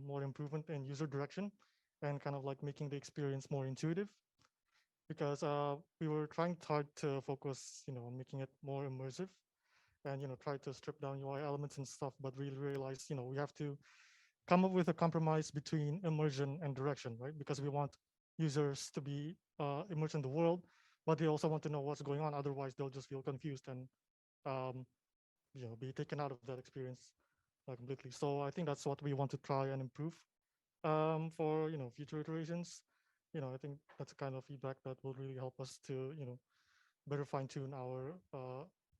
more improvement in user direction and kind of like making the experience more intuitive, because we were trying hard to focus on making it more immersive and try to strip down UI elements and stuff, but we realized we have to come up with a compromise between immersion and direction, right? Because we want users to be immersed in the world, but they also want to know what's going on. Otherwise, they'll just feel confused and be taken out of that experience completely. So I think that's what we want to try and improve for future iterations. I think that's a kind of feedback that will really help us to better fine tune our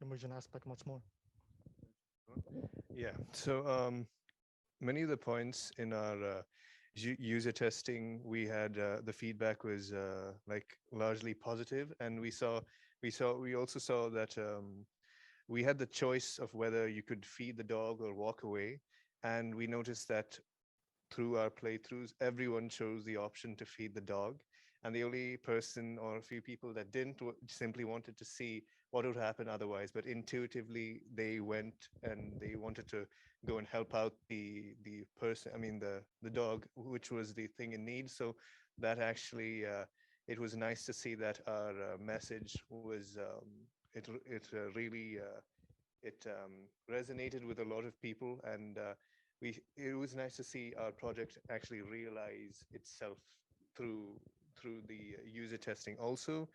immersion aspect much more. Yeah. So many of the points in our user testing, we had the feedback was like largely positive, and we also saw that we had the choice of whether you could feed the dog or walk away, and we noticed that through our playthroughs, everyone chose the option to feed the dog, and the only person or a few people that didn't simply wanted to see what would happen otherwise, but intuitively they went and they wanted to go and help out the person, I mean the dog, which was the thing in need. So that actually it was nice to see that our message was it really resonated with a lot of people, and it was nice to see our project actually realize itself through the user testing. Also,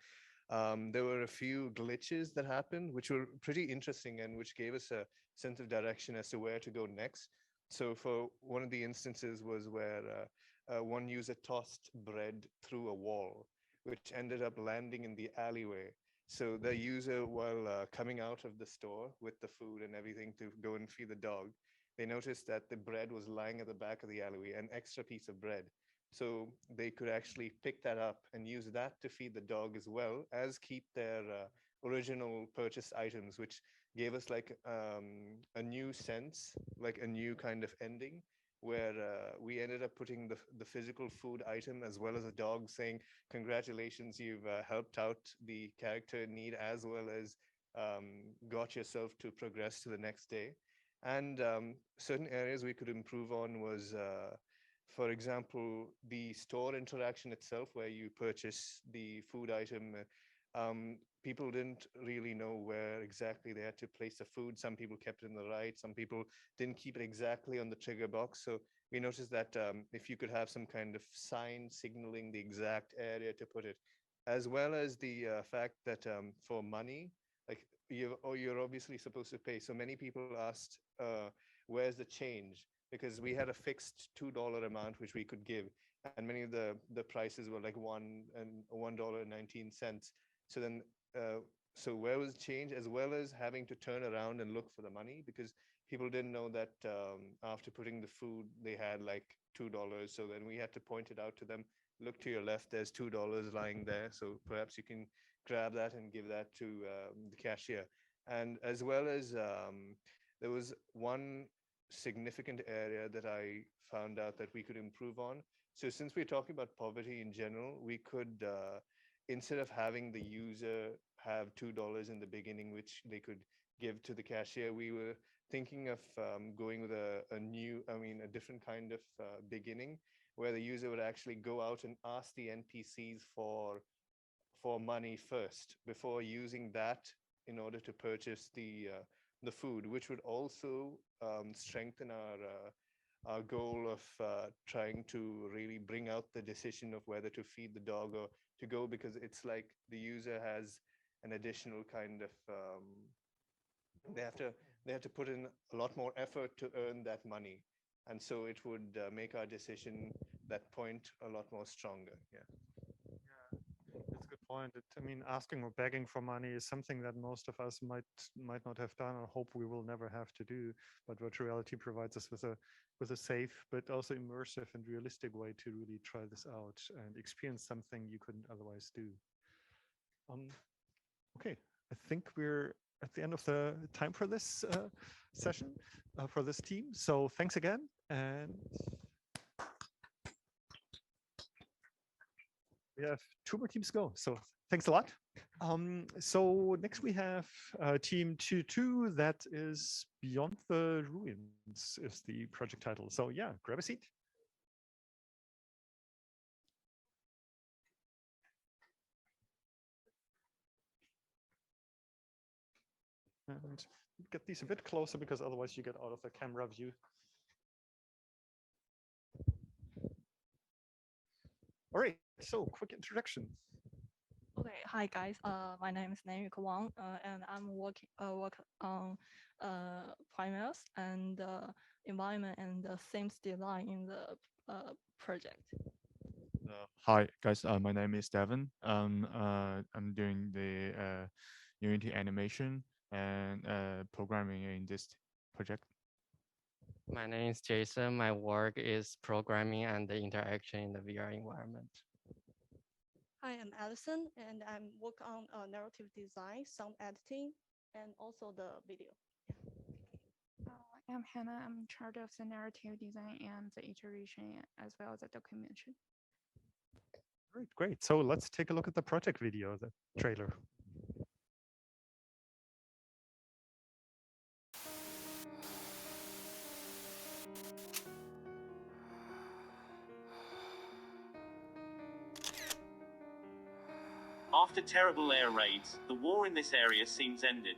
there were a few glitches that happened, which were pretty interesting and which gave us a sense of direction as to where to go next. So for one of the instances was where one user tossed bread through a wall, which ended up landing in the alleyway. So the user, while coming out of the store with the food and everything to go and feed the dog, they noticed that the bread was lying at the back of the alleyway, an extra piece of bread. So they could actually pick that up and use that to feed the dog, as well as keep their original purchased items, which gave us like a new sense, like a new kind of ending, where we ended up putting the physical food item as well as a dog, saying, congratulations, you've helped out the character in need, as well as got yourself to progress to the next day. And certain areas we could improve on was, for example, the store interaction itself, where you purchase the food item. People didn't really know where exactly they had to place the food. Some people kept it in the right, some people didn't keep it exactly on the trigger box. So we noticed that if you could have some kind of sign signaling the exact area to put it, as well as the fact that for money, like you're obviously supposed to pay. So many people asked, where's the change? Because we had a fixed $2 amount which we could give, and many of the prices were like $1.19. So then, so where was the change, as well as having to turn around and look for the money, because people didn't know that after putting the food, they had like $2. So then we had to point it out to them. Look to your left, there's $2 lying there. So perhaps you can grab that and give that to the cashier. And as well as there was one significant area that I found out that we could improve on. So since we're talking about poverty in general, we could, instead of having the user have $2 in the beginning, which they could give to the cashier, we were thinking of going with a different kind of beginning, where the user would actually go out and ask the NPCs for money first before using that in order to purchase the food, which would also strengthen our goal of trying to really bring out the decision of whether to feed the dog or to go, because it's like the user has an additional kind of they have to put in a lot more effort to earn that money, and so it would make our decision that point a lot more stronger. Yeah. That's a good point. I mean, asking or begging for money is something that most of us might not have done, or hope we will never have to do. But virtual reality provides us with a safe but also immersive and realistic way to really try this out and experience something you couldn't otherwise do. Okay, I think we're at the end of the time for this session for this team. So thanks again, and we have 2 more teams to go. So thanks a lot. So next we have team 2-2, that is Beyond the Ruins is the project title. So yeah, grab a seat. And get these a bit closer, because otherwise you get out of the camera view. All right, so quick introduction. Okay, hi guys. My name is Riecke Wang, and I'm work on primers and environment and themes design in the project. Hi guys, my name is Devin. I'm doing the Unity animation and programming in this project. My name is Jason. My work is programming and the interaction in the VR environment. Hi, I'm Allison, and I'm work on narrative design, sound editing, and also the video. I'm Hannah. I'm in charge of the narrative design and the iteration, as well as the documentation. Great. So let's take a look at the project video, the trailer. After terrible air raids, the war in this area seems ended.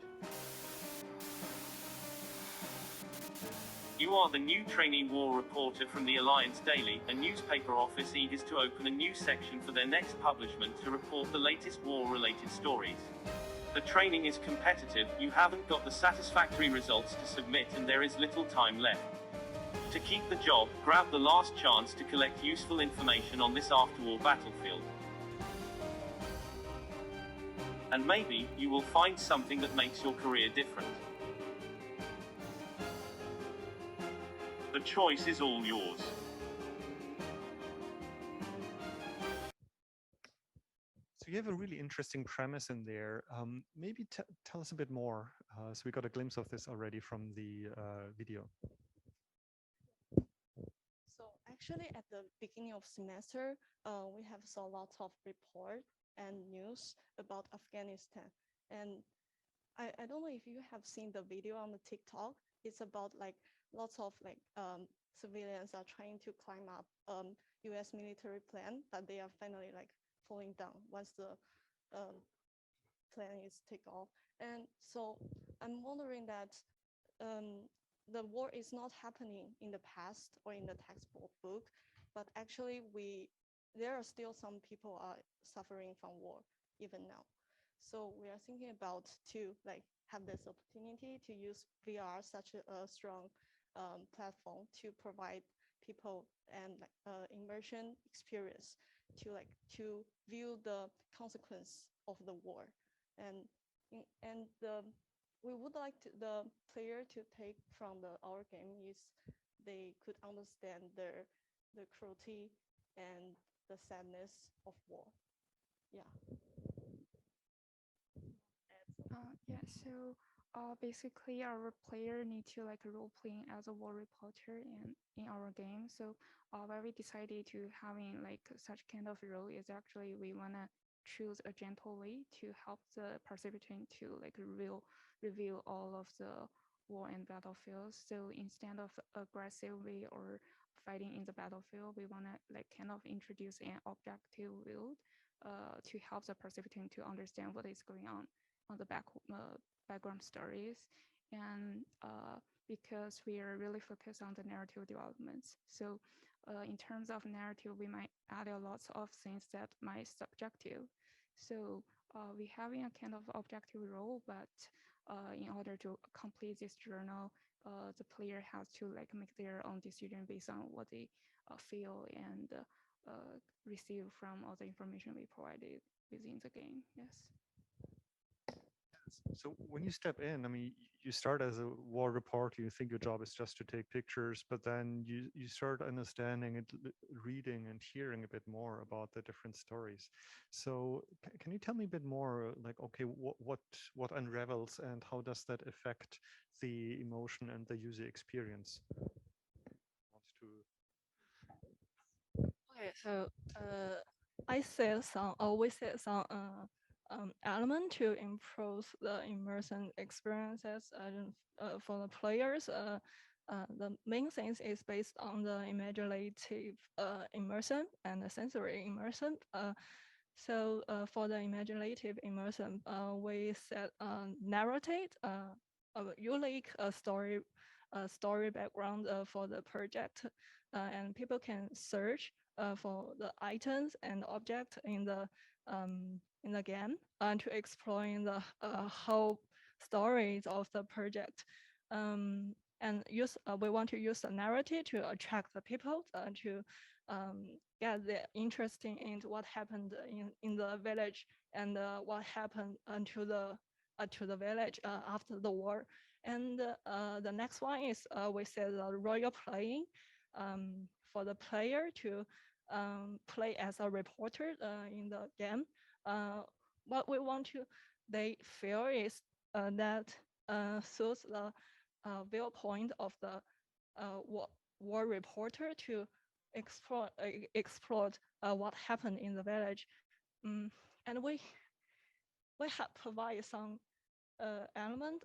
You are the new trainee war reporter from the Alliance Daily, a newspaper office eager to open a new section for their next publishment to report the latest war-related stories. The training is competitive, you haven't got the satisfactory results to submit, and there is little time left. To keep the job, grab the last chance to collect useful information on this after-war battlefield. And maybe, you will find something that makes your career different. The choice is all yours. So you have a really interesting premise in there. Maybe tell us a bit more. So we got a glimpse of this already from the video. So actually, at the beginning of semester, we have saw lots of report and news about Afghanistan. And I don't know if you have seen the video on the TikTok. it's about like lots of like civilians are trying to climb up US military plane, but they are finally like falling down once the plane is take off. And so I'm wondering that the war is not happening in the past or in the textbook book, but actually there are still some people are suffering from war even now. So we are thinking about to like have this opportunity to use VR, such a strong platform to provide people and immersion experience to view the consequence of the war, and we would like the player to take from our game is they could understand the cruelty and the sadness of war. Yeah. Yeah, so basically our player need to like role playing as a war reporter in our game. So why we decided to having like such kind of role is actually we wanna choose a gentle way to help the participant to like reveal all of the war and battlefields. So instead of aggressively or fighting in the battlefield, we wanna like kind of introduce an objective world to help the participant to understand what is going on the background stories. And because we are really focused on the narrative developments. So in terms of narrative, we might add a lot of things that might subjective. So we having a kind of objective role, but in order to complete this journal, the player has to like make their own decision based on what they feel and receive from all the information we provided within the game. Yes. So when you step in, I mean, you start as a war reporter, you think your job is just to take pictures, but then you start understanding and reading and hearing a bit more about the different stories. So can you tell me a bit more, like, okay, what unravels and how does that affect the emotion and the user experience? Okay, so I said some, we said some element to improve the immersion experiences for the players. The main things is based on the imaginative immersion and the sensory immersion. So for the imaginative immersion, we set narrate a unique story background for the project, and people can search for the items and object in the game and to exploring the whole stories of the project. And we want to use the narrative to attract the people to get the interesting in what happened in the village and what happened to the village after the war. And the next one is we said the role playing for the player to play as a reporter in the game. What we want to they feel is that suits the viewpoint of the war reporter to explore what happened in the village. And we have provided some element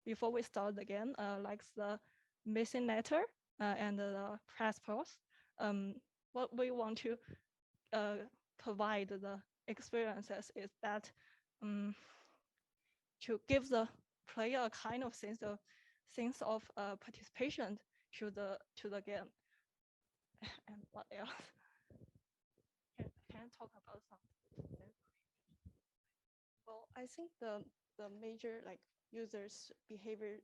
before we start the game, like the missing letter and the press post. What we want to provide the experiences is that to give the player a kind of sense of participation to the game. And what else? Can I talk about something? Well, I think the major like users' behavior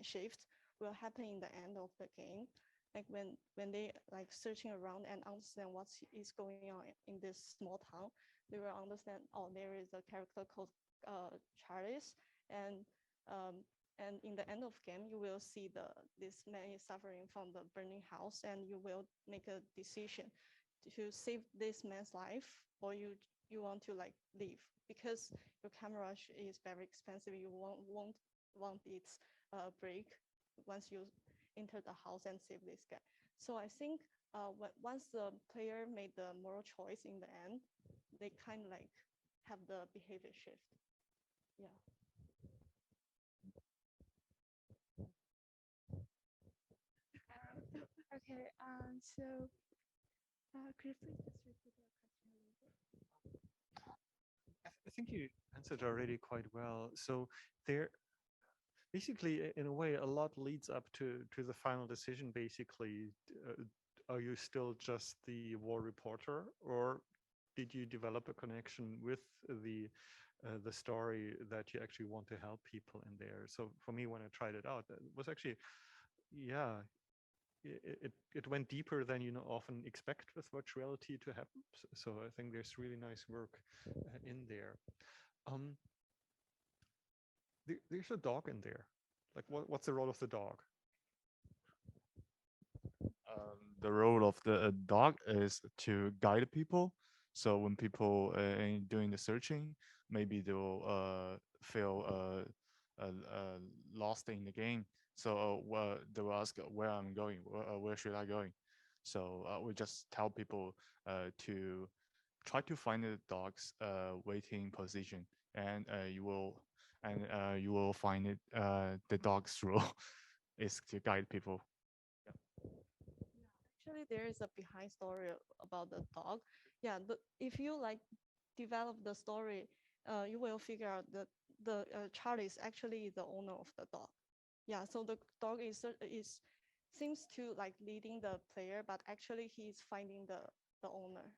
shift will happen in the end of the game. Like when they like searching around and understand what is going on in this small town, they will understand, oh, there is a character called Charles, and in the end of game, you will see this man is suffering from the burning house, and you will make a decision to save this man's life, or you want to like leave because your camera is very expensive. You won't want its break once you enter the house and save this guy. So I think once the player made the moral choice in the end, they kind of like have the behavior shift. Yeah. Okay, so could you please just repeat the question a little bit? I think you answered already quite well. So there, basically, in a way, a lot leads up to the final decision. Basically, are you still just the war reporter, or did you develop a connection with the story that you actually want to help people in there? So for me, when I tried it out, it was actually, yeah, it went deeper than you often expect with virtual reality to happen. So I think there's really nice work in there. There's a dog in there. Like, what's the role of the dog? The role of the dog is to guide people. So when people doing the searching, maybe they'll feel lost in the game. So they will ask where I'm going, where should I going? So we just tell people to try to find the dog's waiting position, and you will find it. The dog's role is to guide people. Actually, there is a behind story about the dog. Yeah, if you like develop the story, you will figure out that the Charlie is actually the owner of the dog. Yeah, so the dog is seems to like leading the player, but actually he's finding the owner.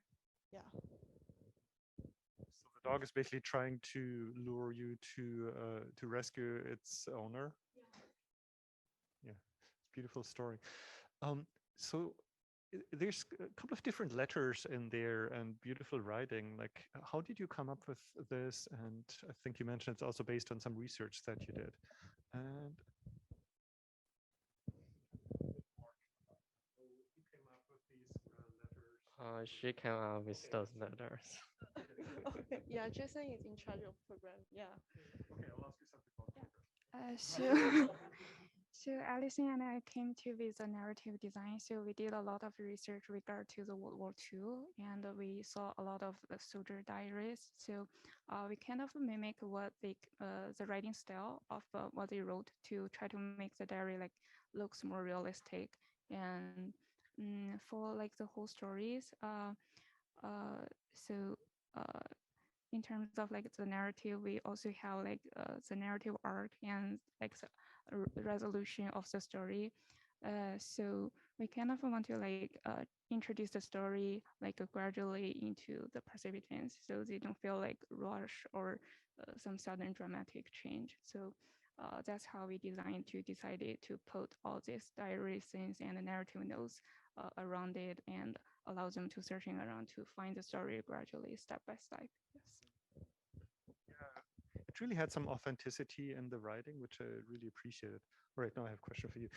Yeah. So the dog is basically trying to lure you to rescue its owner. Yeah, it's a beautiful story. So there's a couple of different letters in there and beautiful writing. Like, how did you come up with this? And I think you mentioned it's also based on some research that you did. And She came out with those letters. Okay. Yeah, Jason is in charge of program. Yeah. Okay, I'll ask you something about So Alison and I came to with a narrative design. So we did a lot of research regard to the World War II, and we saw a lot of the soldier diaries. So we kind of mimic what the writing style of what they wrote to try to make the diary like looks more realistic. And for like the whole stories, so in terms of like the narrative, we also have like the narrative arc and like the resolution of the story. So we kind of want to like introduce the story like gradually into the participants, so they don't feel like rush or some sudden dramatic change. So that's how we decided to put all these diary scenes and the narrative notes around it and allow them to searching around to find the story gradually, step by step. Yes. it really had some authenticity in the writing, which I really appreciated. All right, now I have a question for you.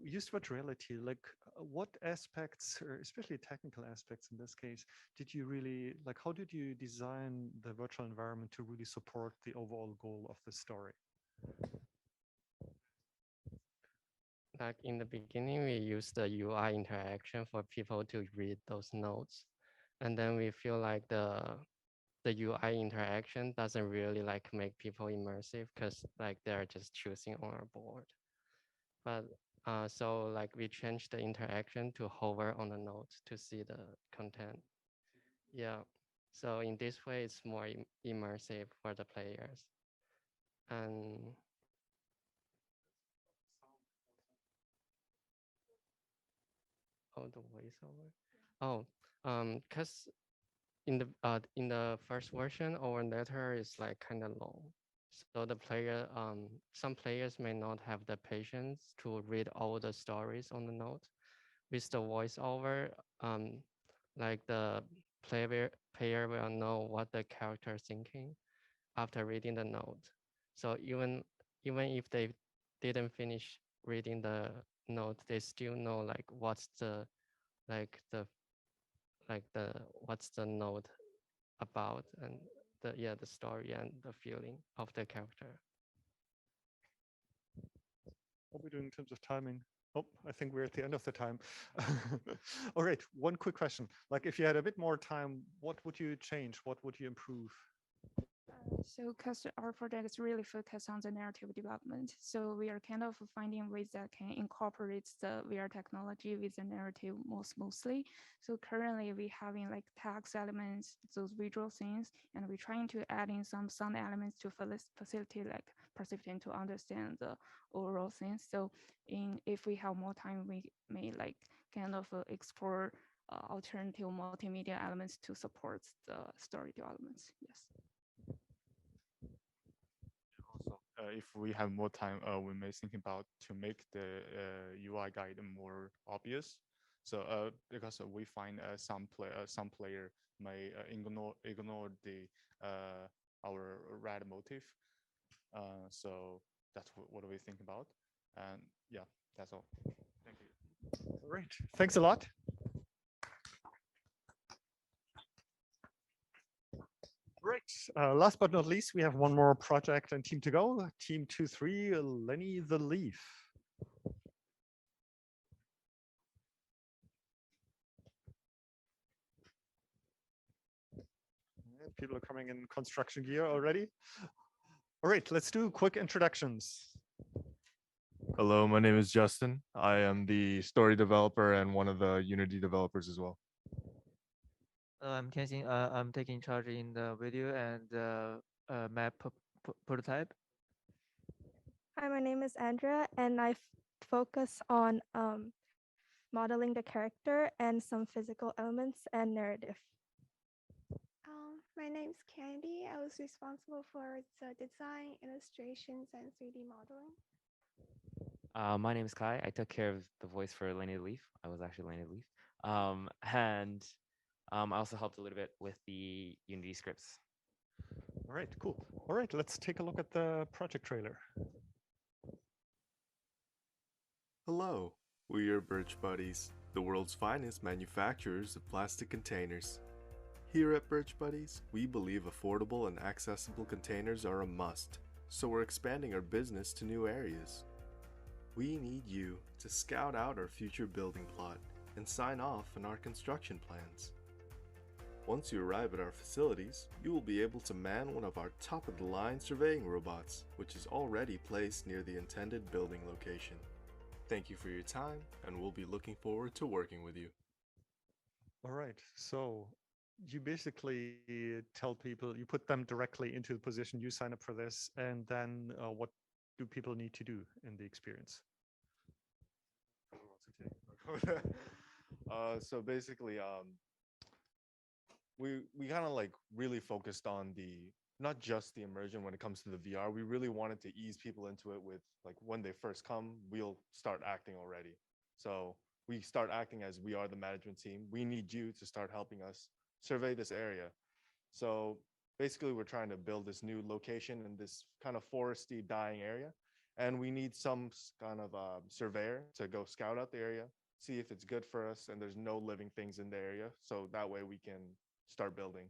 Used virtual reality, like what aspects, or especially technical aspects in this case, did you really, like how did you design the virtual environment to really support the overall goal of the story? Like in the beginning, we used the UI interaction for people to read those notes. And then we feel like the UI interaction doesn't really like make people immersive because like they're just choosing on our board. But so like we changed the interaction to hover on the notes to see the content. Yeah. So in this way, it's more immersive for the players. And oh, the voiceover. Oh, because in the first version, our letter is like kind of long. So the player, some players may not have the patience to read all the stories on the note. With the voiceover, like the player will know what the character is thinking after reading the note. So even if they didn't finish reading the note, they still know like what's the what's the note about, and the story and the feeling of the character. What are we doing in terms of timing? Oh, I think we're at the end of the time. All right, one quick question. Like if you had a bit more time, what would you change? What would you improve? So, because our project is really focused on the narrative development, so we are kind of finding ways that can incorporate the VR technology with the narrative more smoothly. So currently we having like text elements, those visual things, and we're trying to add in some sound elements to facilitate like participant to understand the overall things. So if we have more time, we may like kind of explore alternative multimedia elements to support the story developments. Yes. Also, if we have more time, we may think about to make the UI guide more obvious. So because we find some player may ignore the our red motif. So that's what we think about. And yeah, that's all. Thank you. All right. Thanks a lot. Great. Last but not least, we have one more project and team to go. Team 2-3, Lenny the Leaf. And people are coming in construction gear already. All right, let's do quick introductions. Hello, my name is Justin. I am the story developer and one of the Unity developers as well. I'm Kenshin. I'm taking charge in the video and map prototype. Hi, my name is Andrea, and I focus on modeling the character and some physical elements and narrative. My name's Candy. I was responsible for the design, illustrations, and 3D modeling. My name is Kai. I took care of the voice for Lenny the Leaf. I was actually Lenny the Leaf. I also helped a little bit with the Unity scripts. All right, cool. All right, let's take a look at the project trailer. Hello, we are Birch Buddies, the world's finest manufacturers of plastic containers. Here at Birch Buddies, we believe affordable and accessible containers are a must, so we're expanding our business to new areas. We need you to scout out our future building plot and sign off on our construction plans. Once you arrive at our facilities, you will be able to man one of our top-of-the-line surveying robots, which is already placed near the intended building location. Thank you for your time, and we'll be looking forward to working with you. All right, so you basically tell people, you put them directly into the position, you sign up for this, and then what do people need to do in the experience? So basically, we kind of like really focused on not just the immersion when it comes to the VR. We really wanted to ease people into it with like when they first come, we'll start acting already. So we start acting as we are the management team. We need you to start helping us survey this area. So basically we're trying to build this new location in this kind of foresty dying area. And we need some kind of surveyor to go scout out the area, see if it's good for us and there's no living things in the area. So that way we can start building.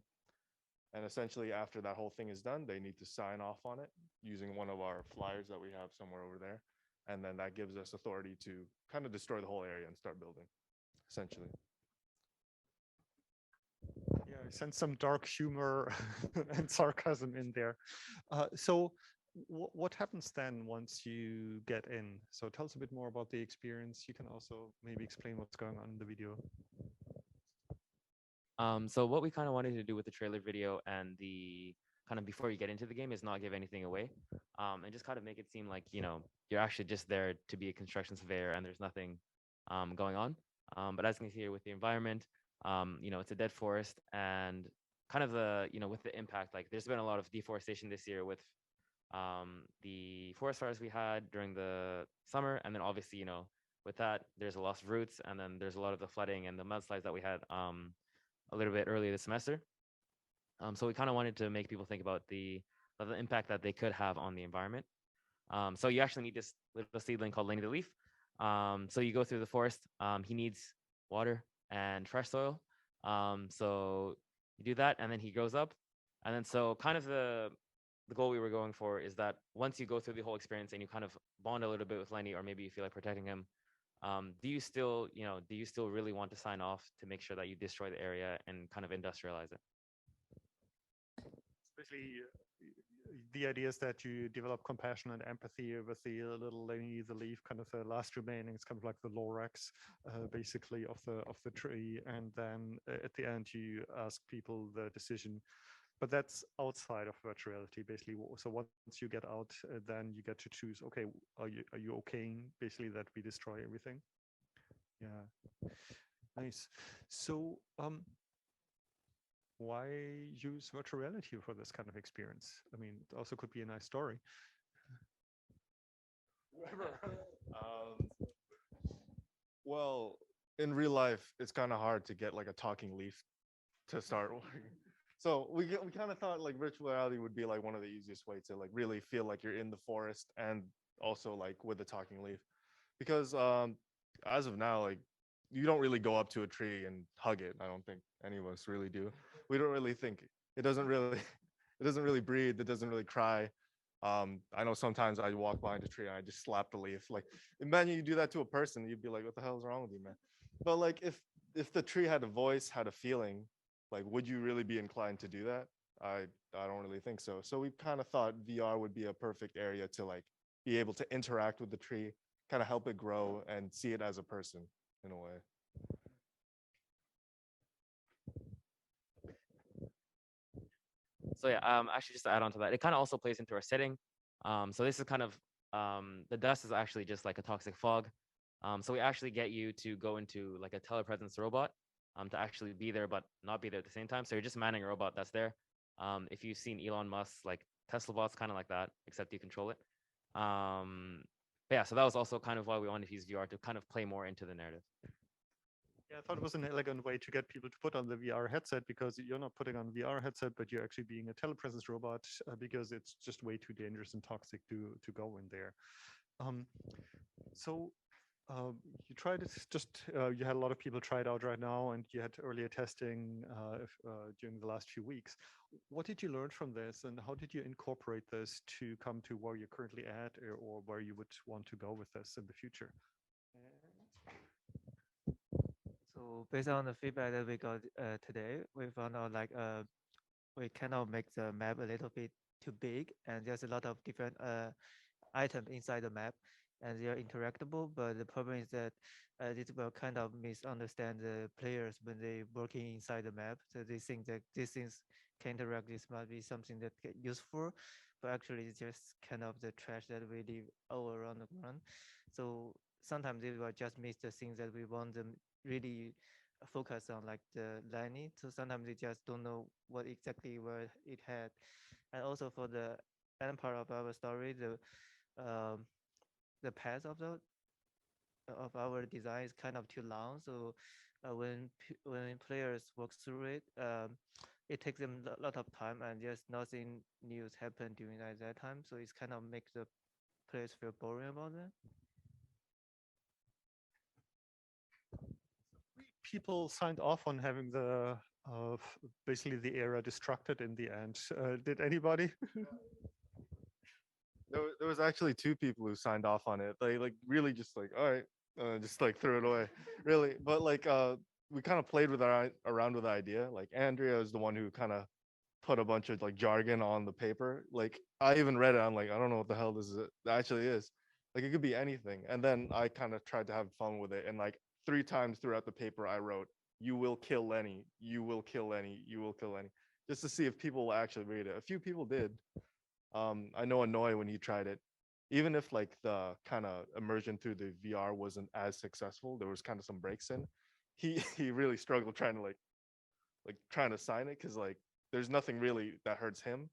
And essentially after that whole thing is done, they need to sign off on it using one of our flyers that we have somewhere over there. And then that gives us authority to kind of destroy the whole area and start building, essentially. Yeah, I sense some dark humor and sarcasm in there. So what happens then once you get in? So tell us a bit more about the experience. You can also maybe explain what's going on in the video. So what we kind of wanted to do with the trailer video and the kind of before you get into the game is not give anything away, and just kind of make it seem like, you know, you're actually just there to be a construction surveyor and there's nothing going on. But as you can see here with the environment, you know, it's a dead forest and kind of the, you know, with the impact, like there's been a lot of deforestation this year with the forest fires we had during the summer. And then obviously, you know, with that, there's a loss of roots and then there's a lot of the flooding and the mudslides that we had a little bit earlier this semester. So we kind of wanted to make people think about the impact that they could have on the environment. So you actually need this little seedling called Lenny the Leaf. So you go through the forest. He needs water and fresh soil. So you do that, and then he grows up. And then so kind of the goal we were going for is that once you go through the whole experience and you kind of bond a little bit with Lenny, or maybe you feel like protecting him, do you still really want to sign off to make sure that you destroy the area and kind of industrialize it? Especially the idea is that you develop compassion and empathy with the little Lenny, the leaf, kind of the last remaining. It's kind of like the Lorax, basically of the tree, and then at the end you ask people the decision. But that's outside of virtual reality, basically. So once you get out, then you get to choose. Okay, are you okaying basically that we destroy everything? Yeah, nice. So why use virtual reality for this kind of experience? I mean, it also could be a nice story. Well, in real life, it's kind of hard to get like a talking leaf to start working. So we kind of thought like virtual reality would be like one of the easiest way to like really feel like you're in the forest and also like with the talking leaf, because as of now, like you don't really go up to a tree and hug it. I don't think any of us really do. We don't really think it doesn't really it doesn't really breathe. It doesn't really cry. I know sometimes I walk behind a tree and I just slap the leaf. Like imagine you do that to a person, you'd be like, "What the hell is wrong with you, man?" But like if the tree had a voice, had a feeling, like would you really be inclined to do that? I don't really think so. So we kind of thought VR would be a perfect area to like be able to interact with the tree, kind of help it grow and see it as a person in a way. So yeah, actually just to add on to that, it kind of also plays into our setting. So this is kind of the dust is actually just like a toxic fog. So we actually get you to go into like a telepresence robot to actually be there but not be there at the same time. So you're just manning a robot that's there. If you've seen Elon Musk's like Tesla bots, kind of like that, except you control it. But yeah, so that was also kind of why we wanted to use VR to kind of play more into the narrative. Yeah, I thought it was an elegant way to get people to put on the VR headset, because you're not putting on VR headset, but you're actually being a telepresence robot, because it's just way too dangerous and toxic to go in there. So you tried it, you had a lot of people try it out right now, and you had earlier testing during the last few weeks. What did you learn from this, and how did you incorporate this to come to where you're currently at, or where you would want to go with this in the future? So based on the feedback that we got today, we found out like we cannot make the map a little bit too big, and there's a lot of different items inside the map, and they are interactable. But the problem is that this will kind of misunderstand the players when they working inside the map. So they think that these things can interact. This might be something that get useful, but actually it's just kind of the trash that we leave all around the ground. So sometimes they will just miss the things that we want them really focus on, like the lining. So sometimes they just don't know what exactly where it had. And also for the end part of our story, the path of our design is kind of too long. So when players walk through it, it takes them a lot of time, and just nothing new happen during that time. So it's kind of make the players feel boring about that. People signed off on having the basically the area destructed in the end. Did anybody? There was actually two people who signed off on it. They like really just like, all right, just like threw it away, really. But like we kind of played with around with the idea. Like Andrea is the one who kind of put a bunch of like jargon on the paper. Like I even read it. I'm like, I don't know what the hell this actually is. Like it could be anything. And then I kind of tried to have fun with it. And like 3 times throughout the paper, I wrote, "You will kill Lenny. You will kill Lenny. You will kill Lenny," just to see if people will actually read it. A few people did. I know Annoy, when he tried it, even if like the kind of immersion through the VR wasn't as successful, there was kind of some breaks in. He really struggled trying to trying to sign it, because like there's nothing really that hurts him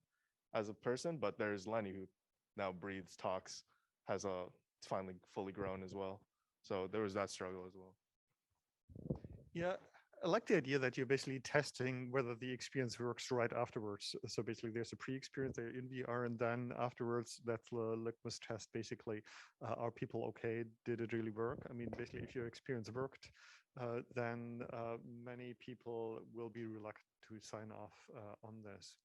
as a person, but there's Lenny, who now breathes, talks, has a finally fully grown as well. So there was that struggle as well. Yeah, I like the idea that you're basically testing whether the experience works right afterwards. So basically there's a pre-experience there in VR, and then afterwards that's the litmus test basically. Are people okay? Did it really work? I mean, basically if your experience worked, then many people will be reluctant to sign off on this.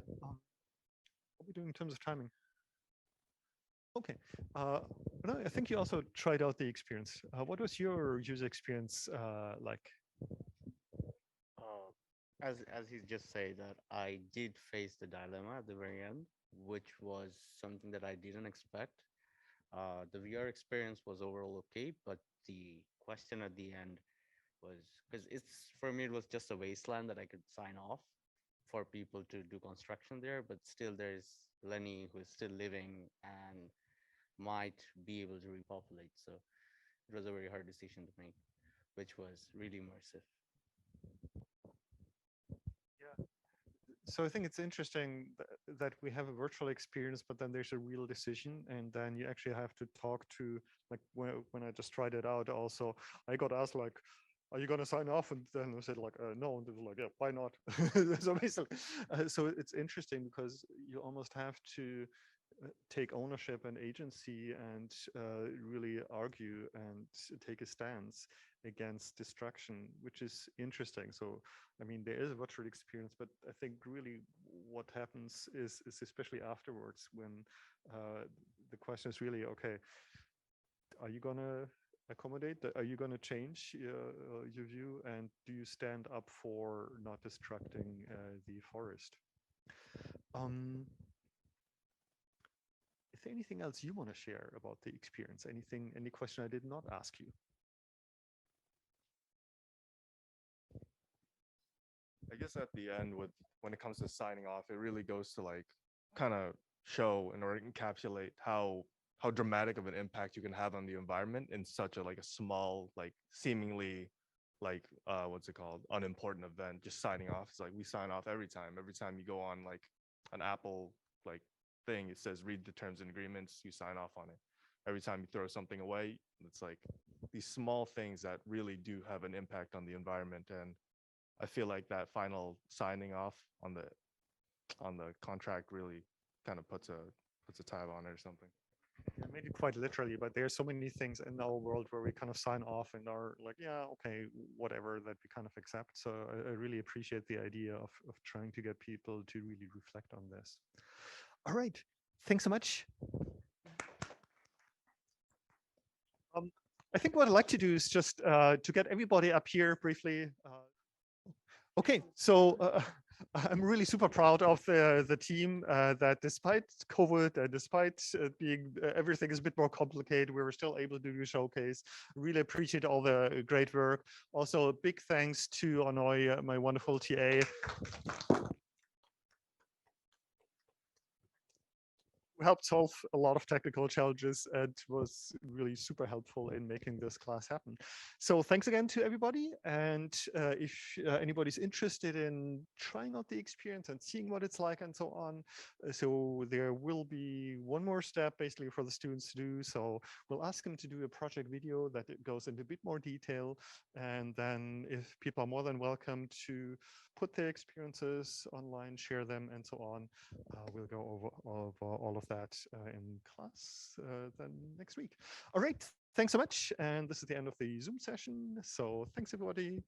What are we doing in terms of timing? Okay, no, I think you also tried out the experience. What was your user experience like? As he just said, that I did face the dilemma at the very end. which was something that I didn't expect. The VR experience was overall okay, but the question at the end was, because it's, for me, it was just a wasteland that I could sign off for people to do construction there, but still there's Lenny who is still living and might be able to repopulate. So it was a very hard decision to make, which was really immersive. So I think it's interesting that we have a virtual experience, but then there's a real decision, and then you actually have to talk to, like, when I just tried it out also, I got asked like, are you going to sign off? And then I said like, no, and they were like, yeah, why not? So basically, so it's interesting because you almost have to take ownership and agency and really argue and take a stance against destruction, which is interesting. So, I mean, there is a virtual experience, but I think really what happens is especially afterwards when the question is really, okay, are you going to accommodate that? Are you going to change your view? And do you stand up for not destructing the forest? Is there anything else you want to share about the experience? Any question I did not ask you? I guess at the end, when it comes to signing off, it really goes to like kind of show and or encapsulate how dramatic of an impact you can have on the environment in such a like a small, like seemingly like what's it called, unimportant event. Just signing off. It's like we sign off every time you go on like an Apple like thing, it says read the terms and agreements, you sign off on it. Every time you throw something away, it's like these small things that really do have an impact on the environment. And I feel like that final signing off on the contract really kind of puts a tab on it or something. Yeah, maybe quite literally, but there are so many things in our world where we kind of sign off and are like, yeah, okay, whatever, that we kind of accept. So I really appreciate the idea of trying to get people to really reflect on this. All right, thanks so much. I think what I'd like to do is just to get everybody up here briefly. Okay, so I'm really super proud of the team that despite COVID, despite being everything is a bit more complicated, we were still able to do a showcase. Really appreciate all the great work. Also, a big thanks to Anoy, my wonderful TA. Helped solve a lot of technical challenges and was really super helpful in making this class happen. So thanks again to everybody. And if anybody's interested in trying out the experience and seeing what it's like and so on, so there will be one more step basically for the students to do. So we'll ask them to do a project video that it goes into a bit more detail. And then if people are more than welcome to put their experiences online, share them, and so on. We'll go over all of that in class then next week. All right, thanks so much. And this is the end of the Zoom session. So thanks, everybody.